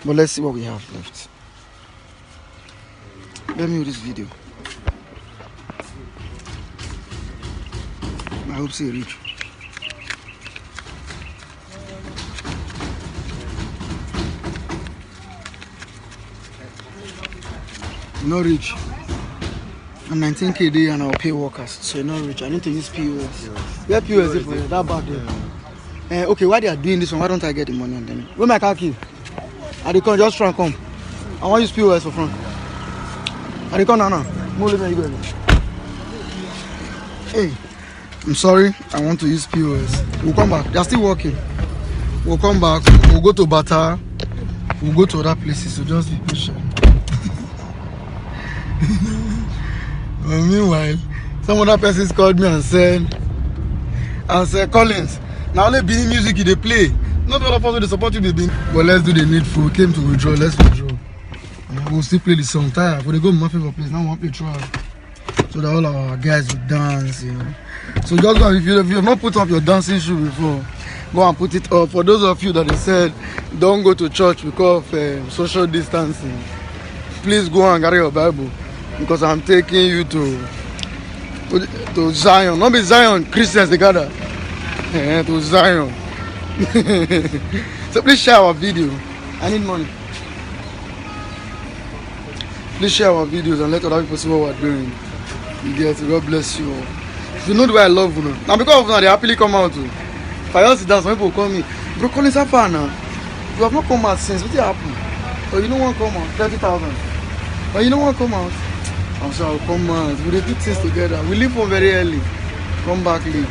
But let's see what we have left. Let me do this video. I hope so reach. Not rich. I'm 19k day and I'll pay workers, so not rich. I need to use POS. Where POS is for you? That bad there. Okay, why they are doing this one? Why don't I get the money and then? Where my car key? I dey come, just try and come. I want to use POS for front. I dey come now. Hey, I'm sorry. I want to use POS. We'll come back. They're still working. We'll come back. We'll go to Bata. We'll go to other places. So just be patient. Well, meanwhile, some other persons called me and said, Collins, now only Benin music they play. Not all of us will support you, baby. But let's do the needful. We came to withdraw. Let's withdraw. We'll still play the song. Tired. When they go to my favorite place, now we want to play trial. So that all our guys will dance, you know. So just go, if you have not put up your dancing shoe before, go and put it up. For those of you that they said don't go to church because of social distancing, please go and carry your Bible, because I'm taking you to Zion. Not be Zion, Christians they gather. To Zion. So please share our video. I need money. Please share our videos and let other people see what we're doing. You get it. God bless you all. If you know the way I love you, now because of now they happily come out too. If I just sit down, some people will call me, bro, Collins, how far now? You have not come out since. What happened? But you don't want to come out, 30,000. But you don't want to come out. I'm sorry, I'll come out. We did things together. We leave home very early. Come back late.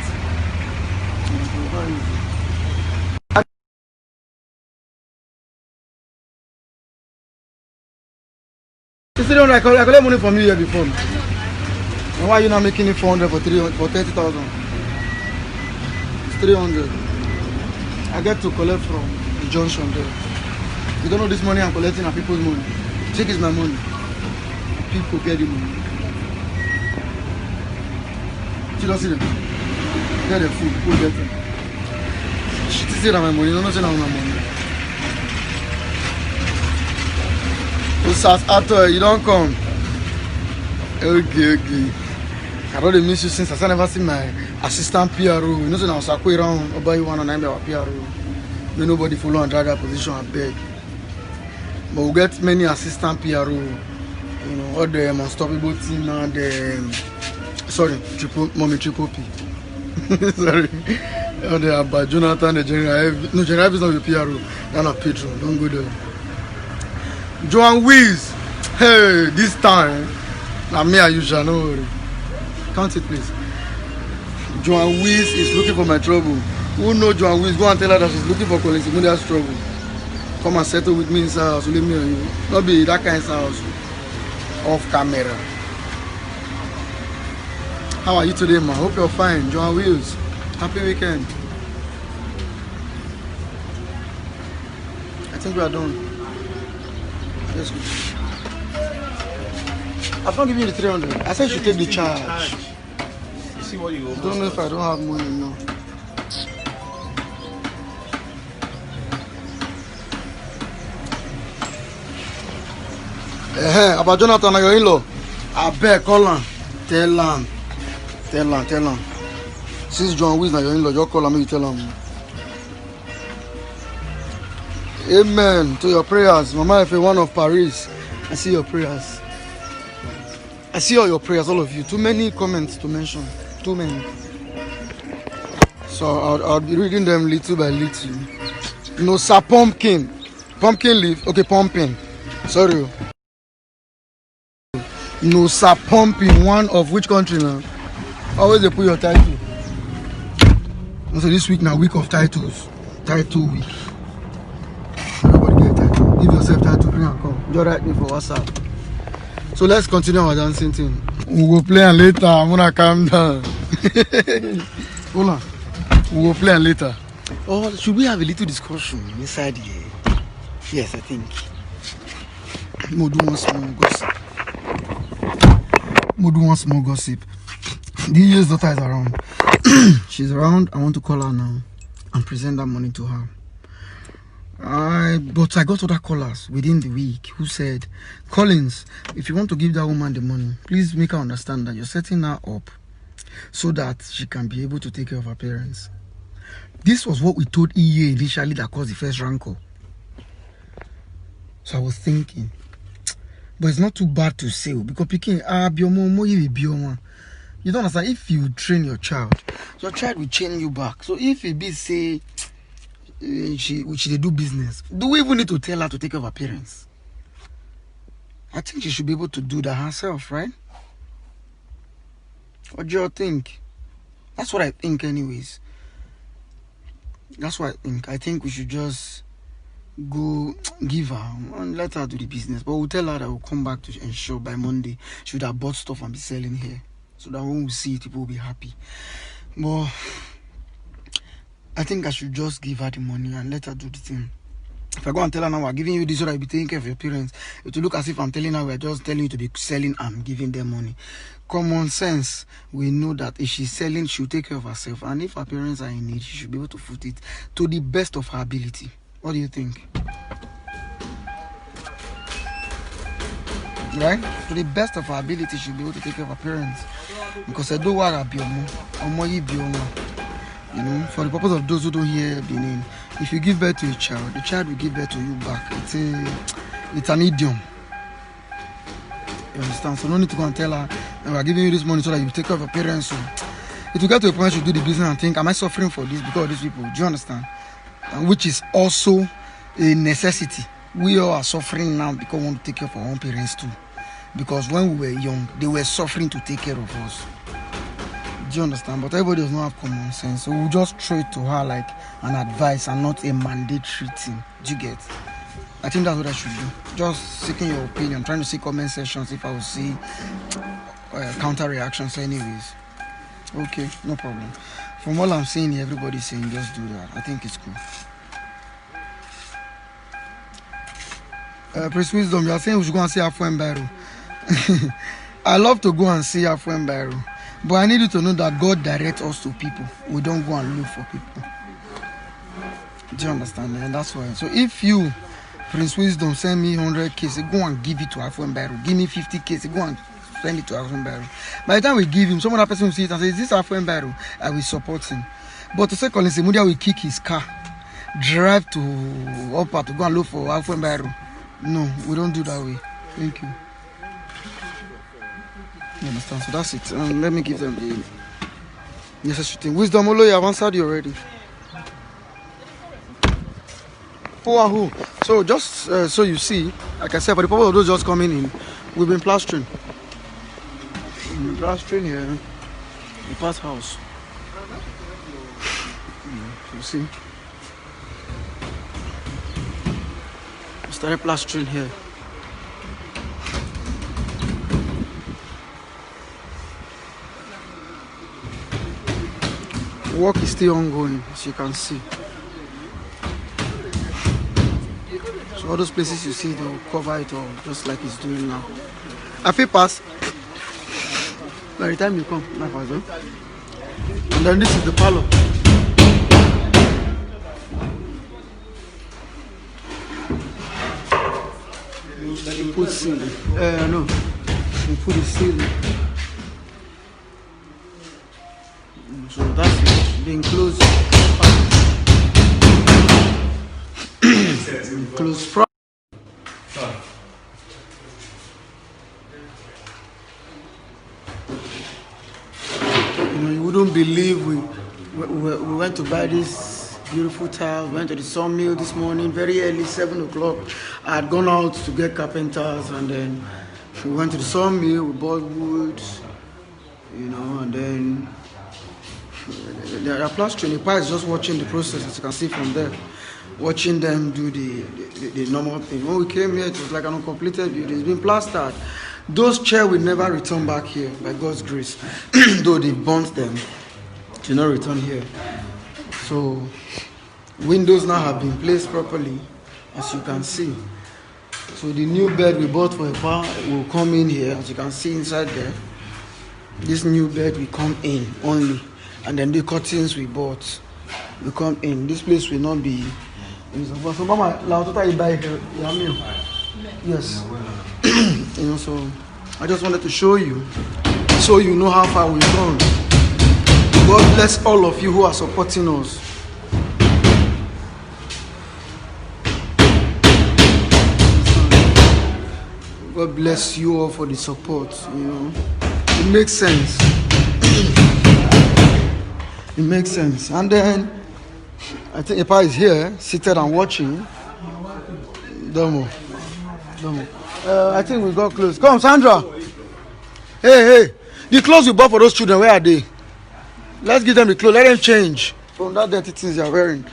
You still don't, I collect money from you here before. And why are you not making it 400 for 30,000? It's 300. I get to collect from the junction there. You don't know this money I'm collecting are people's money. Check is my money. People get the money. You don't see them. Get the food. People get them. She say that my money. You don't say that my money. After you don't come. Okay. I don't miss you since I never see my assistant PRO. You know, so I was around about you want to name our PRO. No, nobody follow and drag that position. I beg. But we get many assistant PRO. You know, all the unstoppable team and the Mommy Triple P. Sorry. All the about Jonathan, the General. No, General is not the PRO. They're not Pedro. Don't go there. Joan Wiz. Hey, this time. Now me and you shall know. Count it, please. Joan Wiz is looking for my trouble. Who know Joan Wiz? Go and tell her that she's looking for Collins Imudia's trouble. Come and settle with me inside house. Leave me on you. Not be that kind of house. Off camera. How are you today, man? Hope you're fine. Joan Wiz. Happy weekend. I think we are done. Let's go. I've not given you the 300. I said you should take the charge. You see what you owe. Don't know if I don't have money now. About Jonathan, your in-law. I beg, call him. Tell him. Since Joan Wiz na your in-law, just call him, maybe tell him. Amen to your prayers. Mama, if you're one of Paris, I see your prayers. I see all your prayers, all of you. Too many comments to mention. Too many. So I'll be reading them little by little. No, sir, pumpkin. Pumpkin leaf. Okay, pumpkin. Sorry. No, sir, pumping. One of which country now? Always they put your title. So this week now, week of titles. Title week. Everybody get a title. Give yourself title, bring and come. Just write me for WhatsApp. So let's continue our dancing thing. We will play and later. I'm gonna calm down. Hold on. We will play and later. Oh, should we have a little discussion inside here? Yes, I think. We'll do one small gossip. DJ's daughter is around. She's around. I want to call her now. and present that money to her. But I got other callers within the week who said, Collins, if you want to give that woman the money, please make her understand that you're setting her up so that she can be able to take care of her parents. This was what we told EA initially that caused the first rancor. So I was thinking, but it's not too bad to say because picking you don't understand. If you train your child will train you back. So if it be say she do business, do we even need to tell her to take care of her parents? I think she should be able to do that herself, right? What do you think? That's what I think anyways. That's what I think. I think we should just go give her and let her do the business. But we'll tell her that we'll come back to ensure by Monday she would have bought stuff and be selling here. So that when we see it, people will be happy. But I think I should just give her the money and let her do the thing. If I go and tell her now we're giving you this so that you'll be taking care of your parents, it will look as if I'm telling her we're just telling you to be selling and giving them money. Common sense, we know that if she's selling, she'll take care of herself. And if her parents are in need, she should be able to foot it to the best of her ability. What do you think? Right? To the best of her ability, she'll be able to take care of her parents. Because I do what I be you know, for the purpose of those who don't hear Benin, if you give birth to a child, the child will give birth to you back. It's an idiom. You understand? So no need to go and tell her we're giving you this money so that you take care of your parents. So it will get to a point you do the business and think, am I suffering for this because of these people? Do you understand? And which is also a necessity. We all are suffering now because we want to take care of our own parents too. Because when we were young, they were suffering to take care of us. Do you understand? But everybody does not have common sense. So we'll just throw it to her like an advice and not a mandatory thing. Do you get? I think that's what I should do. Just seeking your opinion, trying to see comment sections if I will see counter reactions anyways. Okay, no problem. From all I'm seeing, everybody's saying just do that. I think it's cool. Prince Wisdom, you are saying we should go and see Afwenbairu. I love to go and see Afwenbairu. But I need you to know that God directs us to people. We don't go and look for people. Do you understand? And that's why. So if you, Prince Wisdom, send me 100K, say, go and give it to Afwenbairu. Give me 50K, say, go and send it to Afwenbairu. By the time we give him, some other person will see it and say, is this Afwenbairu? I will support him. But to say Collins Imudia will kick his car, drive to Upper to go and look for Afwenbairu. No, we don't do that way. Thank you. You understand? So that's it. Let me give them the necessary thing. Wisdom Olo, you have answered you already. Who are who? So just so you see, like I said, for the purpose of those just coming in, we've been plastering. We've been plastering here. The past house. You see? We started plastering here. Work is still ongoing, as you can see. So all those places you see, they'll cover it all, just like it's doing now. I feel pass. By the time you come, not pass, huh? And then this is the parlor. You put ceiling. No. You put the ceiling. So that's being closed. Close front. You know, you wouldn't believe we went to buy this beautiful tile. We went to the sawmill this morning, very early, 7 o'clock. I had gone out to get carpenters, and then we went to the sawmill. We bought wood, you know, and then they are plastering. The pie is just watching the process, as you can see from there, watching them do the normal thing. When we came here, it was like an uncompleted building. It's been plastered. Those chairs will never return back here, by God's grace. Though they burnt them, to not return here. So windows now have been placed properly, as you can see. So the new bed we bought for a bar will come in here, as you can see inside there. This new bed will come in only. And then the curtains we bought you come in. This place will not be. So, Mama, now total you buy here. Yes. You know, so I just wanted to show you, so you know how far we've gone. God bless all of you who are supporting us. God bless you all for the support. You know, it makes sense. It makes sense. And then I think Epa is here, seated and watching. Domo. I think we got close. Come, Sandra. Hey. The clothes you bought for those children, where are they? Let's give them the clothes. Let them change from that dirty things they are wearing.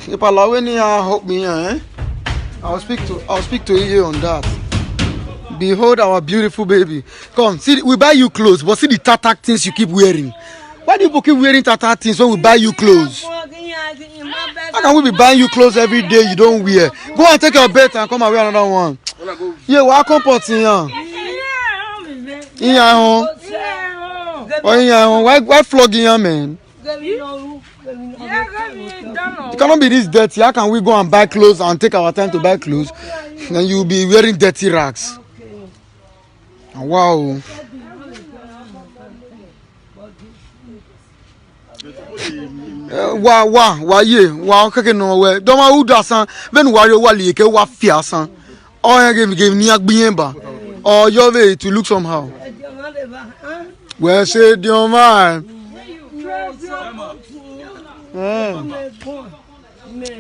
Epa Laweni help me here. I'll speak to you on that. Behold our beautiful baby. Come, see, we buy you clothes, but see the tatak things you keep wearing. Why do you keep wearing tatak things when we buy you clothes? How can we be buying you clothes every day you don't wear? Go and take your belt and come and wear another one. Yeah, what comfort in here? In your home? Or in your home? Why flogging your man? It cannot be this dirty. How can we go and buy clothes and take our time to buy clothes? And you'll be wearing dirty rags. Wow. Wow, kake no we. Doma uda san, ven wari wali ke wa fia san. Oh, give ni agbiyenba. Or your way to look somehow. Well, say your man.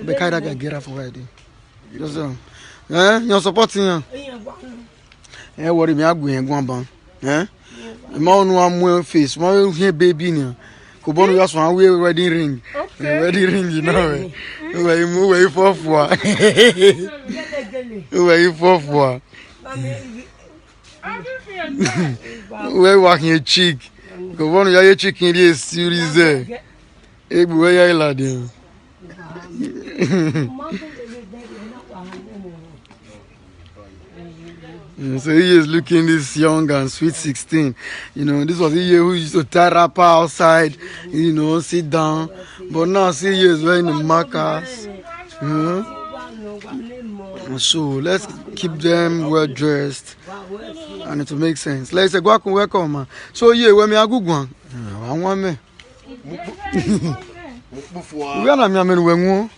The kind of get off already. You're supporting him. What me agbiyen gwan ban. Ma onu am face, ma here baby ni. Ko bonu ya so we wedding ring. Wedding ring, you know. Where you for? Where you for? Where walking your cheek. Ko bonu ya your cheek in this series there. Egbu we ya ila de. So he is looking this young and sweet 16. You know, this was a year who used to tie rapper outside, you know, sit down. But now see he is wearing the markers. So let's keep them well dressed. And it will make sense. Let's say, welcome, man. So yeah, when me a good one. I want me. We are not me when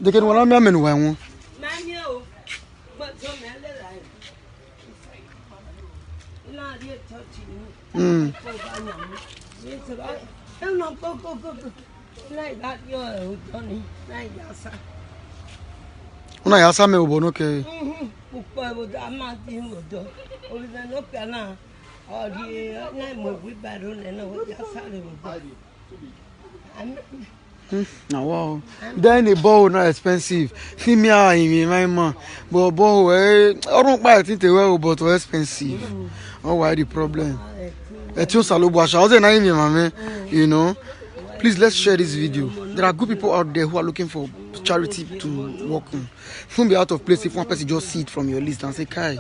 they can want me when Una ya sa me obono ke. Wow. Then the ball not expensive. See me in my man. But ball I don't buy it well, but expensive. Oh, why the problem? You know. Please let's share this video. There are good people out there who are looking for charity to work on. Don't be out of place if one person just see it from your list and say, Kai,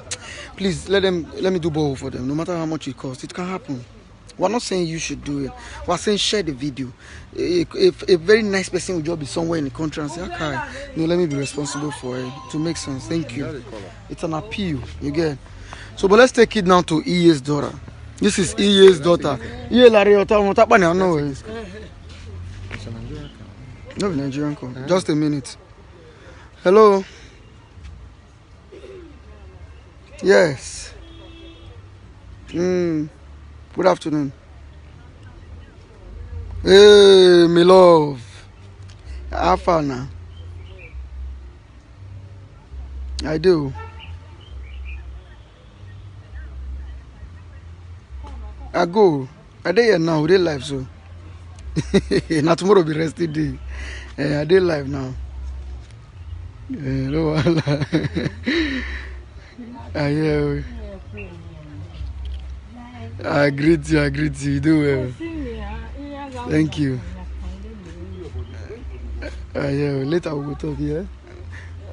please let me do ball for them. No matter how much it costs, it can happen. We're not saying you should do it. We're saying share the video. If a very nice person will just be somewhere in the country and say, okay, no, let me be responsible for it. To make sense. Thank you. It's an appeal. You get. So, but let's take it now to EA's daughter. This is EA's daughter. EA no, Nigerian call. Just a minute. Hello. Yes. Good afternoon. Hey, my love. How far now? I do. I go. I dey here now. We dey live so. Now tomorrow be resting day. I dey live now. No I greet you. You do well. Thank you. Later we will talk, yeah?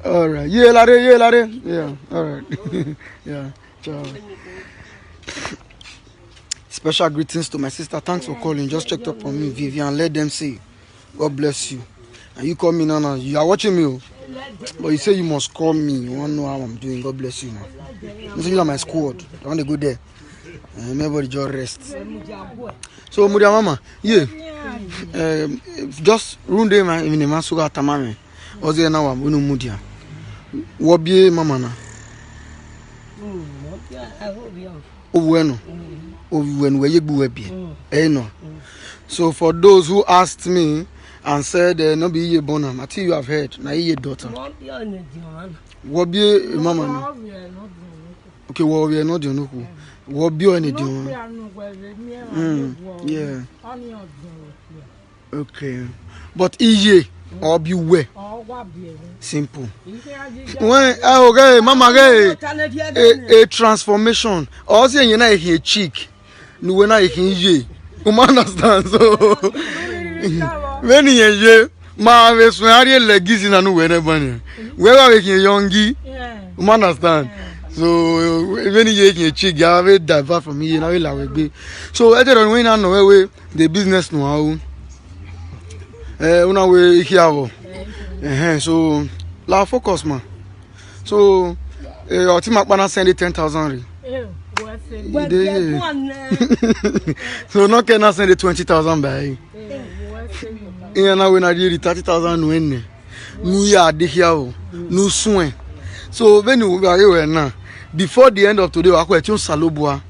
Alright. Yeah, Larry. Yeah, alright. Yeah, ciao. Special greetings to my sister. Thanks for calling. Just checked up on me, Vivian. Let them say, God bless you. And you call me now. You are watching me, but you say you must call me. You want to know how I'm doing. God bless you now. This is my squad. I want to go there. And everybody just rest. So, Mudia Mama, yeah. Just run day man in the Masuga Tamame. Oze na wa bunu Mudia. Wobie Mama na. Obueno. Obueno we yegbu webie. No. So for those who asked me and said no be ye bonam, I think you have heard na ye daughter. Wobie Mama na. Okay, wobie no dey no ku. Wobie any dey. Yeah. Okay. But iye or be we. Simple. When okay, Mama a transformation. Or say you na a cheek. No we na a ye. You understand? So when ye ma we so ari legacy na no we na ban. Where we can youngi. You understand? So when you check, you have it divert from here. Now we like be. So I don't know when the business now. Una we here. So la focus man. So our team akpana send it 10,000. So no can send it 20,000 by. Now we na the 30,000 when. Nu ya de here. Nu soon. So when you are here now. Before the end of today, I question Salobua.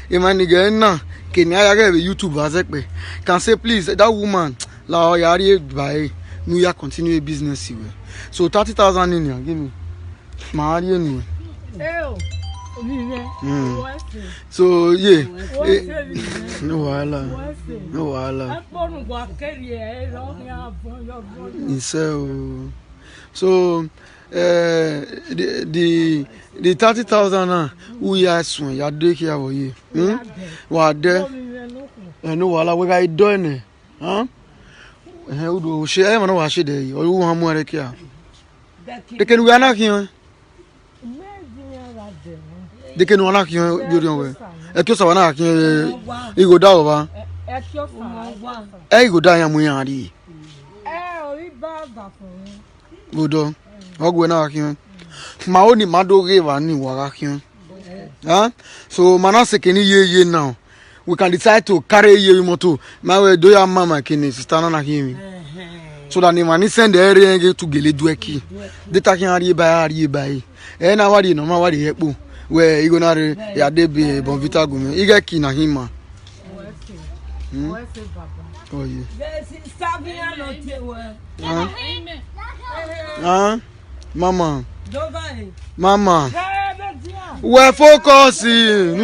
Imani na Kenya ya YouTube azekpe. Can say please that woman la yari by New Year continue business here. So 30,000 in here, give me. Maari anyway. So yeah. No wahala. No wahala. So the 30,000 we are soon. You are doing here for you. What there? No wahala. We got done. Huh? Who share? I know what she did. Or who am more here? They can we are not here. They can we not here. During we. Ekyo we not here. You go down over. You go down. I'm here. Go down. Ogwe na akion. Maoni madoge vani wagakion. So manase keni ye now. We can decide to carry ye moto. Mawe do ya mama keni sister na himi. So that ni mani send the area to gele dueki. Data kin ari bai. Na wadi no ma wadi hepo. We you gonna ya debi bonvita gume. Iga ki na hima. Oh yeah. Mama. We're focusing.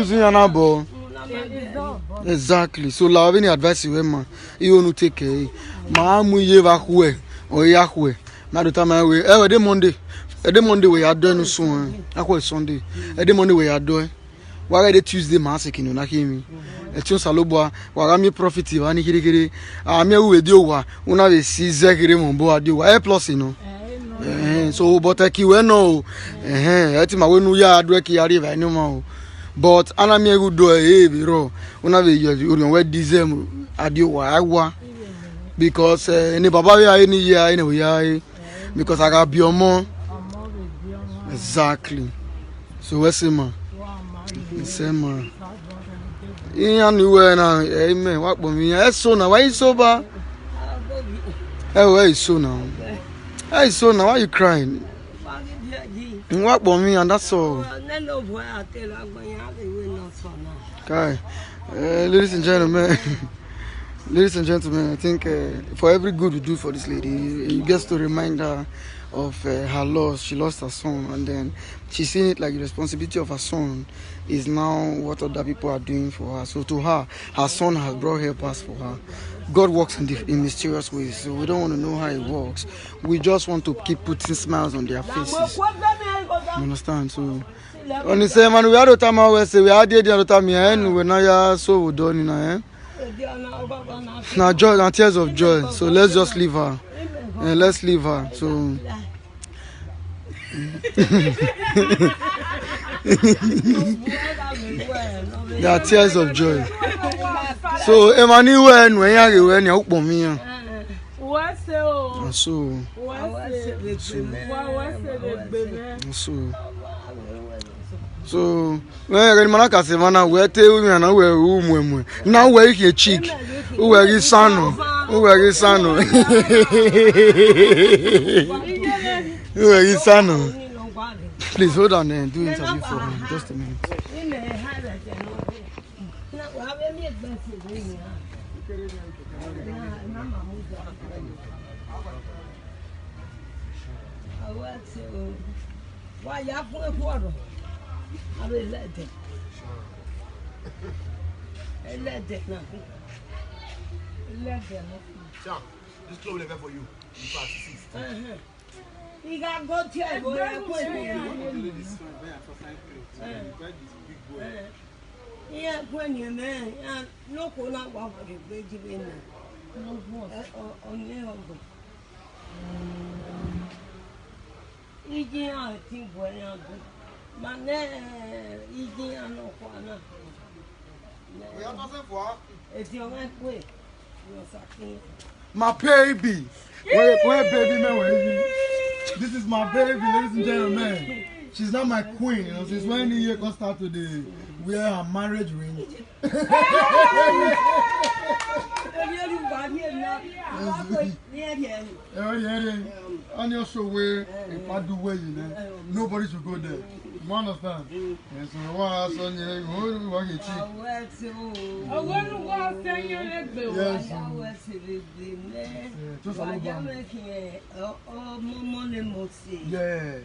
Exactly. So, la any advice you man. You want to take care. Maamu ye vakwe or yakwe. Now the time I we. Every Monday. Every Monday we are doing soon. Akwe Sunday. Every Monday we are doing. Why the Tuesday massacre no na kimi. Echo Salobua. Wagami profit. Wani kiri. Amia we do wa. Una we see zekiri mumbo adi wa. Plus you know. So but I we no etima we nu ya adu ki yari ba no ma but ana me go do biro una we you we dizem adi wa agwa because any baba we any year any we because I got biomo exactly so we say ma in anywhere na amen wa po mi so na why so ba why so now. Hey, so now why are you crying? What about me and that's all. Okay, ladies and gentlemen, I think for every good we do for this lady, it gets to remind her of her loss. She lost her son, and then she's seen it like the responsibility of her son is now what other people are doing for her. So to her, her son has brought help us for her. God works in mysterious ways, so we don't want to know how it works. We just want to keep putting smiles on their faces. You understand? So, on the same man, we had the time I say we had the other time here, and we're now so done in now joy and tears of joy. So let's just leave her. Let's leave her. So. There are tears of joy. So, Emani, when you put me on. So, when Manaka Savannah, where tell me and I wear room. Now, where you cheek, who are his son, who are his son, who are his son. Please hold on and do interview for me. Just a minute. Why you have a quarter? I will let it. Let it now. Let it. This club level for you. You got to go to your boy. Yeah, when you man, no one out of the bridge in there. On your own. Eating out, I think, when I'm good. But then, eating out no corner. It's your own way. My baby. Where baby man? This is my baby, ladies and gentlemen. She's not my queen, you know. Since when the year can start today, wear her marriage ring. On your show where if I do well, you know, nobody should go there. You understand? Yes, so what son you want to cheat. Yes.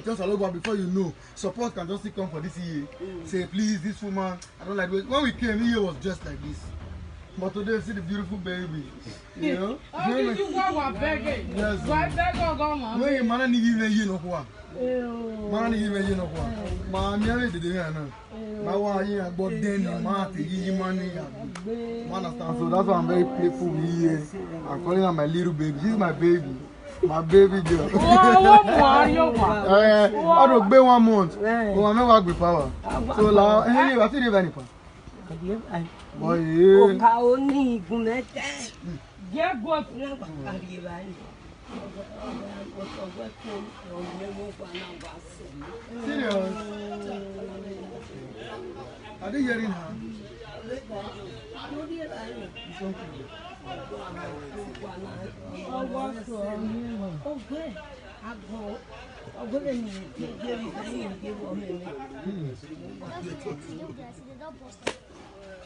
Just a little before you know, support can just come for this year. Say please, this woman, I don't like it. When we came here was just like this. But today, see the beautiful baby. You know? Oh, did you go begging? Yes. Why beg or go on? When you man even you know what? Man even you know what? Man, you did it now. Now why you about then man to give money? Understand? So that's why I'm very playful here. I'm calling her my little baby. This is my baby. My baby girl. I don't pay 1 month. But I never work with power. So now, I think you have any power. Boy, yeah. Get what? Serious? Are they hearing her?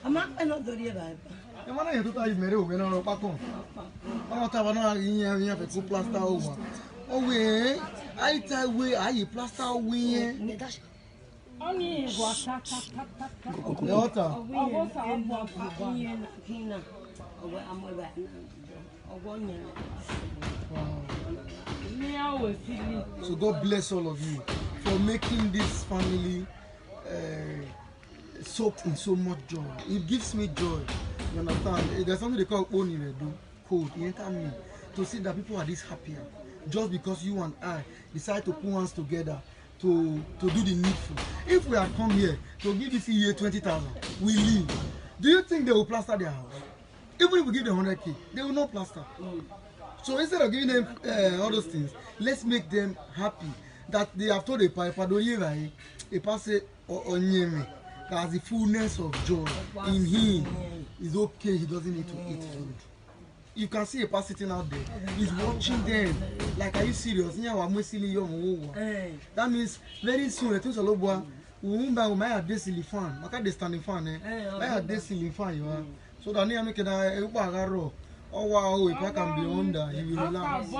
I'm not going to The man you told you marry we no pa kon. Àwọn ta na yin fe ku plaster over. O we ai ta we ai plaster we yen. Only was a Yota. So God bless all of you for making this family soaked in so much joy. It gives me joy. You understand? There's something they call owning a do code. You enter me to see that people are this happier just because you and I decide to put hands together to do the needful. If we had come here to give this year 20,000, we leave. Do you think they will plaster their house? Even if we give them 100K, they will not plaster. So instead of giving them all those things, let's make them happy that they have told a say that's the fullness of joy in him. Is okay, he doesn't need to eat food. You can see a person sitting out there, he's watching them. Like, are you serious? That means very soon, the things are low. We might have this ceiling fan. I can't stand in fan. I have this ceiling fan. You are so that I make it a oh wow, if I can be under, he will relax. It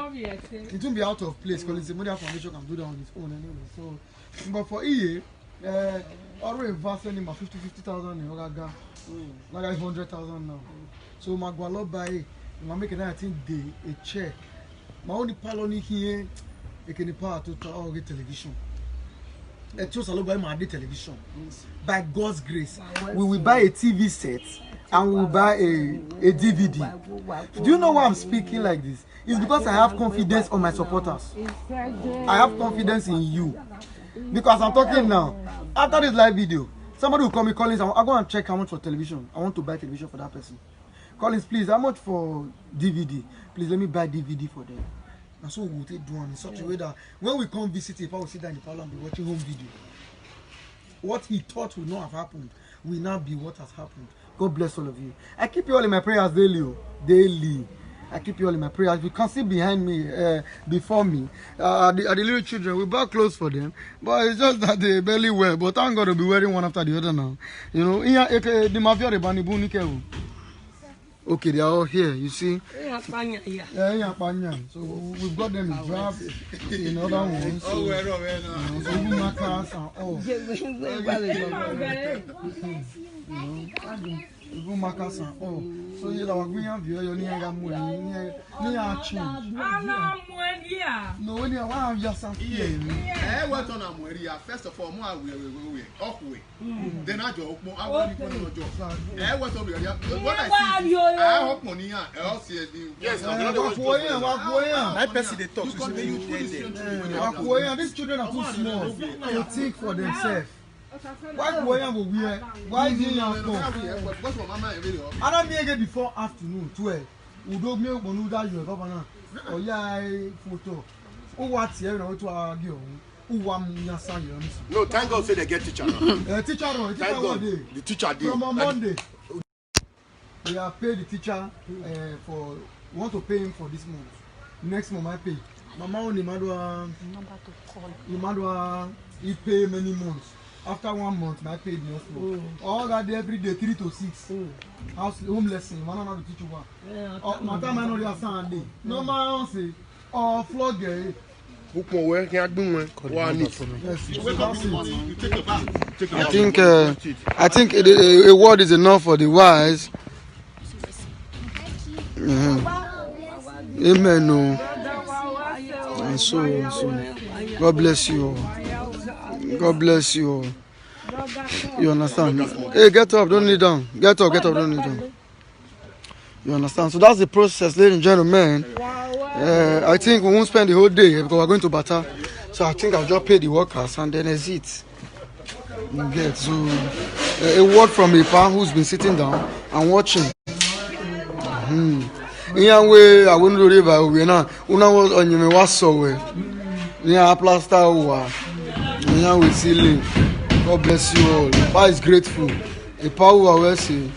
won't be out of place because the Media Foundation can do that on its own anyway. So, but for EA, already investing in my 50,000 in Ogaga. Like I 100,000 now. So my gualo buy, my making that thing day a chair. My only palo here, they can power to get television. I chose a buy my television. By God's grace, we will buy a TV set and we will buy a DVD. Do you know why I'm speaking like this? It's because I have confidence on my supporters. I have confidence in you. Because I'm talking now. After this live video, Somebody will call me, Collins. I go and check how much for television. I want to buy television for that person. Collins, please, how much for DVD? Please let me buy DVD for them. And so we'll take one in such a way that when we come visit, if I will sit down in the parlor and be watching home video, what he thought would not have happened will now be what has happened. God bless all of you. I keep you all in my prayers daily. Daily. I keep you all in my prayers. You can see behind me, before me, the little children. We bought clothes for them, but it's just that they barely wear. But I'm going to be wearing one after the other now. You know, the mafia, the bani bunike. Okay, they are all here. You see. Yeah, so we've got them in draft, in other ones. So, so even markers and all. Even markers and all. So you know, we have you change. No, when you have just something. What on first of all, then I joke more. I want to know job. What over here? What I see, I hope money. Yes, my person they talk to me. These children are too small to think for themselves. Why is he now? I don't make before afternoon 12. We don't make one that you governor. Oh yeah, photo. Oh what's here now to argue? No, thank God say they get teacher. Teacher one day. The teacher did. From on Monday. We have paid the teacher for want to pay him for this month. Next month I pay. Mama only Madwa he pay many months. After 1 month, I paid the hospital. All that day, every day, 3 to 6. House home lesson. Man, not the teacher one. My time I know they are Sunday. No man say, oh, flog it. I think a word is enough for the wise. Amen. No. And so. God bless you all. God bless you all. You understand? Hey, get up, don't kneel down. Get up, don't kneel down. You understand? So that's the process, ladies and gentlemen. I think we won't spend the whole day because we're going to Bata. So I think I'll just pay the workers and then exit. You get so a word from a fan who's been sitting down and watching. Way I wouldn't do it by we now. Una was on you was so well. Yeah, plaster. Now we see. God bless you all. The power is grateful. The power will see.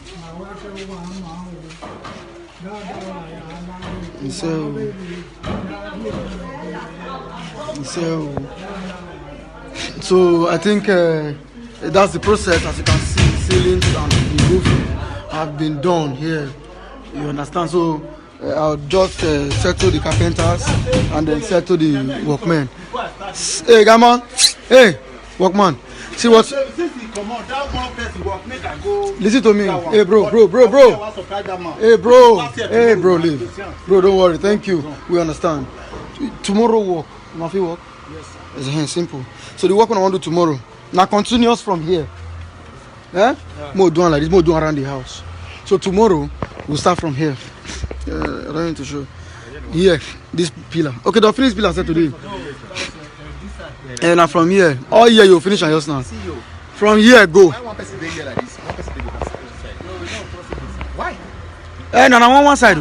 So I think that's the process. As you can see, ceilings and the roof have been done here. You understand? So I'll just settle the carpenters and then settle the workmen. Hey, come on. Hey, workman. See what? Listen to me. Hey, bro. Hey, bro, leave. Bro, don't worry. Thank you. We understand. Tomorrow work. Nothing work? Yes, sir. It's simple. So the work I want to do tomorrow. Now continuous from here. Eh? More doing like this. More doing around the house. So tomorrow we'll start from here. I don't need to show. Here, this pillar. Okay, the finished pillar set today. And from here, all year you'll finish on yours now. From here, go. Why one person dey here like this? One person dey the side. Why? Now one side.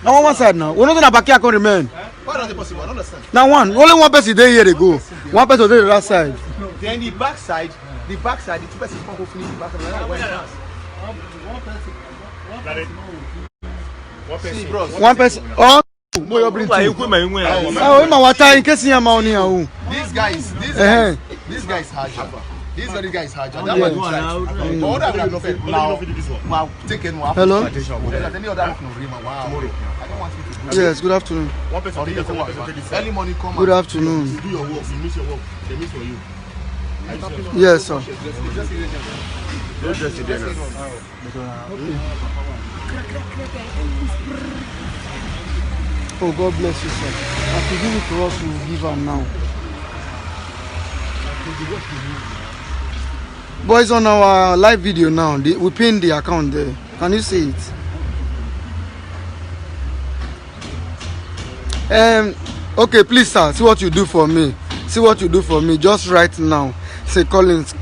Now one side now. We're not gonna back here can remain. Why not possible? I don't understand. Now only one person there here they go. One person there the other side. Then the back side, the two persons come go finish the back side. One person. Oh, my water in case you are money. This guy is Haja. This guy is Haja. That one hello. Any other one wow. I don't want you to do. Yes, good afternoon. One person early morning come. Good afternoon. You do your work. You miss your work. They miss for you. Yes, sir. Oh, God bless you, sir. As you give it to us, we will give her now. Boys, on our live video now, we pinned the account there. Can you see it? Okay, please, sir, see what you do for me. Just right now. Say, Collins,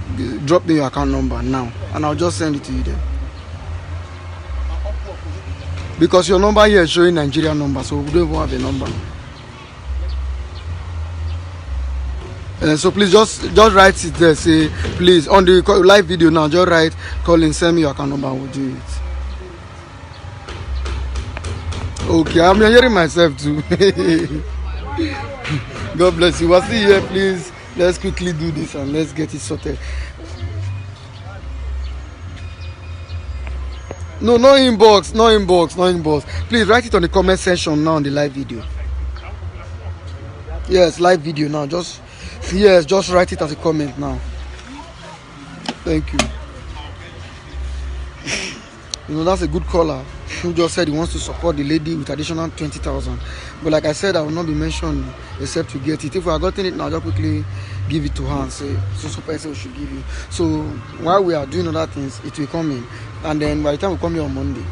drop me your account number now, and I'll just send it to you there. Because your number here is showing Nigerian number, so we don't even have a number. So please just write it there. Say please on the live video now. Just write Collins, send me your account number. We'll do it. Okay, I'm hearing myself too. God bless you. We'll see you here, please. Let's quickly do this and let's get it sorted. No inbox, no inbox. Please write it on the comment section now on the live video. Yes, live video now. Just write it as a comment now. Thank you. You know, that's a good caller who just said he wants to support the lady with additional 20,000. But like I said, I will not be mentioned except to get it. If we are gotten it now, just quickly give it to her and say, so person we should give you. So while we are doing other things, it will come in. And then by the time we come here on Monday,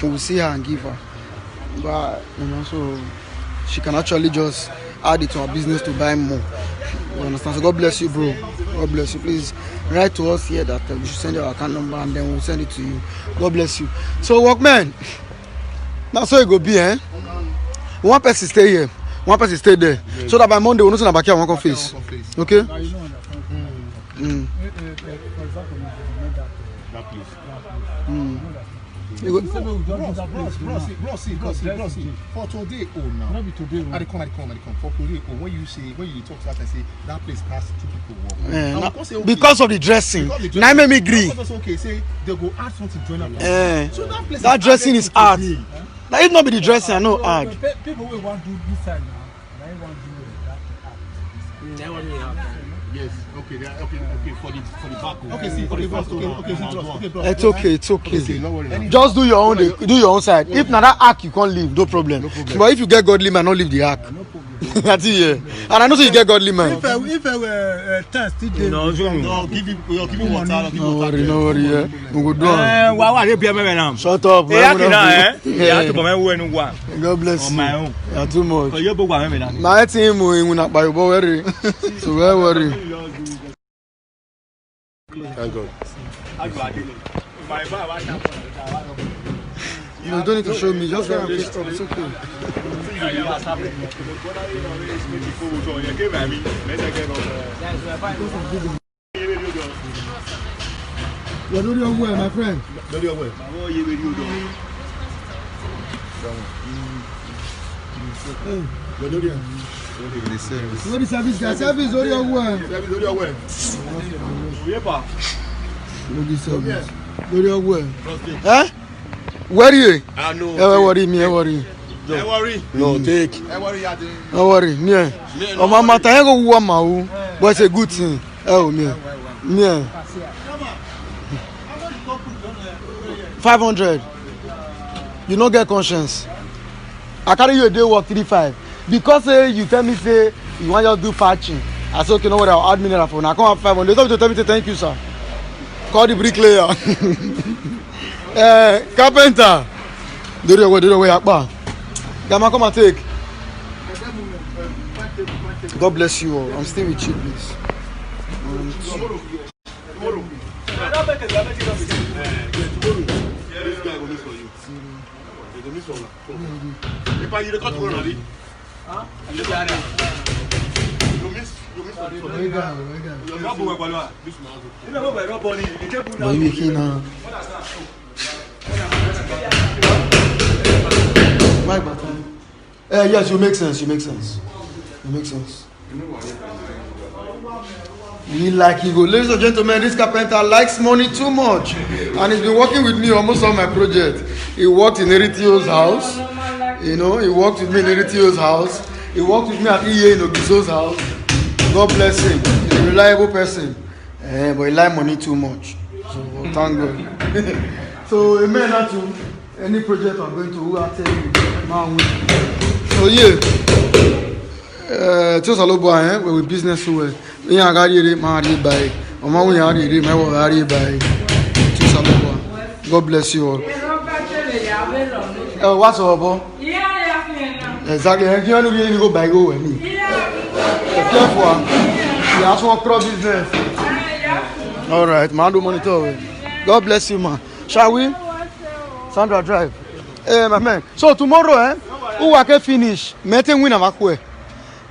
we will see her and give her. But, you know, so she can actually just add it to our business to buy more. You understand? So God bless you, bro. God bless you. Please write to us here that we should send your account number and then we'll send it to you. God bless you. So workman, that's how it go be, eh? One person stay here, one person stay there. Yeah. So that by Monday we'll know that back here one can face. Okay? For example, that place. Bro, see. For today, now. Not be today. I come. For today, when you talk to us and say that place has 2 people walk. Because of the dressing. Now make me agree. Okay, say they go add something to join up. So that dressing is art. Now if not be the dressing, I know art. People will want to do this side now. They want to do that. Yes. Okay. For the back. Okay. See. For the back. Okay. It's okay. Just do your own side. If not that arc, you can't leave. No problem. But if you get godly man, not leave the arc. That's it. Yeah. And I know so you get godly man. If I were test, give me water. No worry. Yeah. We go do. Shut up. God bless you. You're too much. My team will not buy worry. So where worry. Thank God. You don't need to show me. Just go and pick up. It's okay. You're doing your way, my friend. Do your way. What is service guy? Service on your way. Service. Do your way. Huh? Where are you? I know. Worry. No, take. Don't worry. Me. Oh, mama, I go warm my. But it's a good thing. Oh, me. 500. You don't get conscience. I carry you a day work 3-5 because you tell me say you want to do patching. I said okay, no worry, I'll add mineral for now. I come have 500. They tell me to thank you, sir. Call the bricklayer. Carpenter. Do the way, Akbar. Gama, come and take. God bless you all. I'm still with you, please. Yes, you make sense. We like you go. Ladies and gentlemen, this carpenter likes money too much, and he's been working with me almost on my project. He worked in Eritio's house. You know, he worked with me in Eritio's house. He worked with me at EA in Ogiso's house. God bless him. He's a reliable person, but he likes money too much. So thank God. So amen to any project I'm going to. Who I tell you, man. So yeah. Just a little boy, we business well. We are going to marry by. We are going to marry by. Just a little boy. God bless you all. What's up, exactly. If you want to go buy, go with me. Careful. You have to crop business. All right, man, do monitor. God bless you, man. Shall we? Sandra, drive. Hey, my man. So tomorrow, who I can finish? Meeting win Amakwe.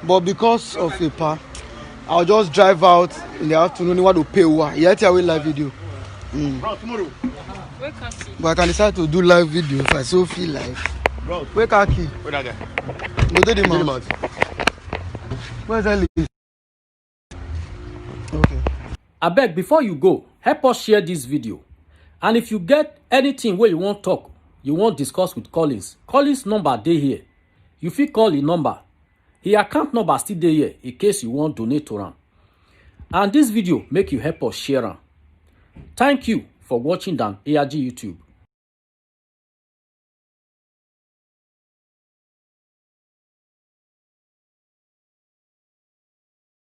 But because of a pa, I'll just drive out in the afternoon. You want to pay what? Yet I will live video. Bro, tomorrow. But I can decide to do live video if I so feel like. Bro, Where kaki? where that guy? Go to the mount. Where's that list? Okay. Abeg, before you go, help us share this video. And if you get anything where you want talk, you want discuss with Collins, Collins number dey here. You fit call the number. His account number still dey here in case you want donate to am. And this video make you help us share am. Thank you for watching Dan ARG YouTube.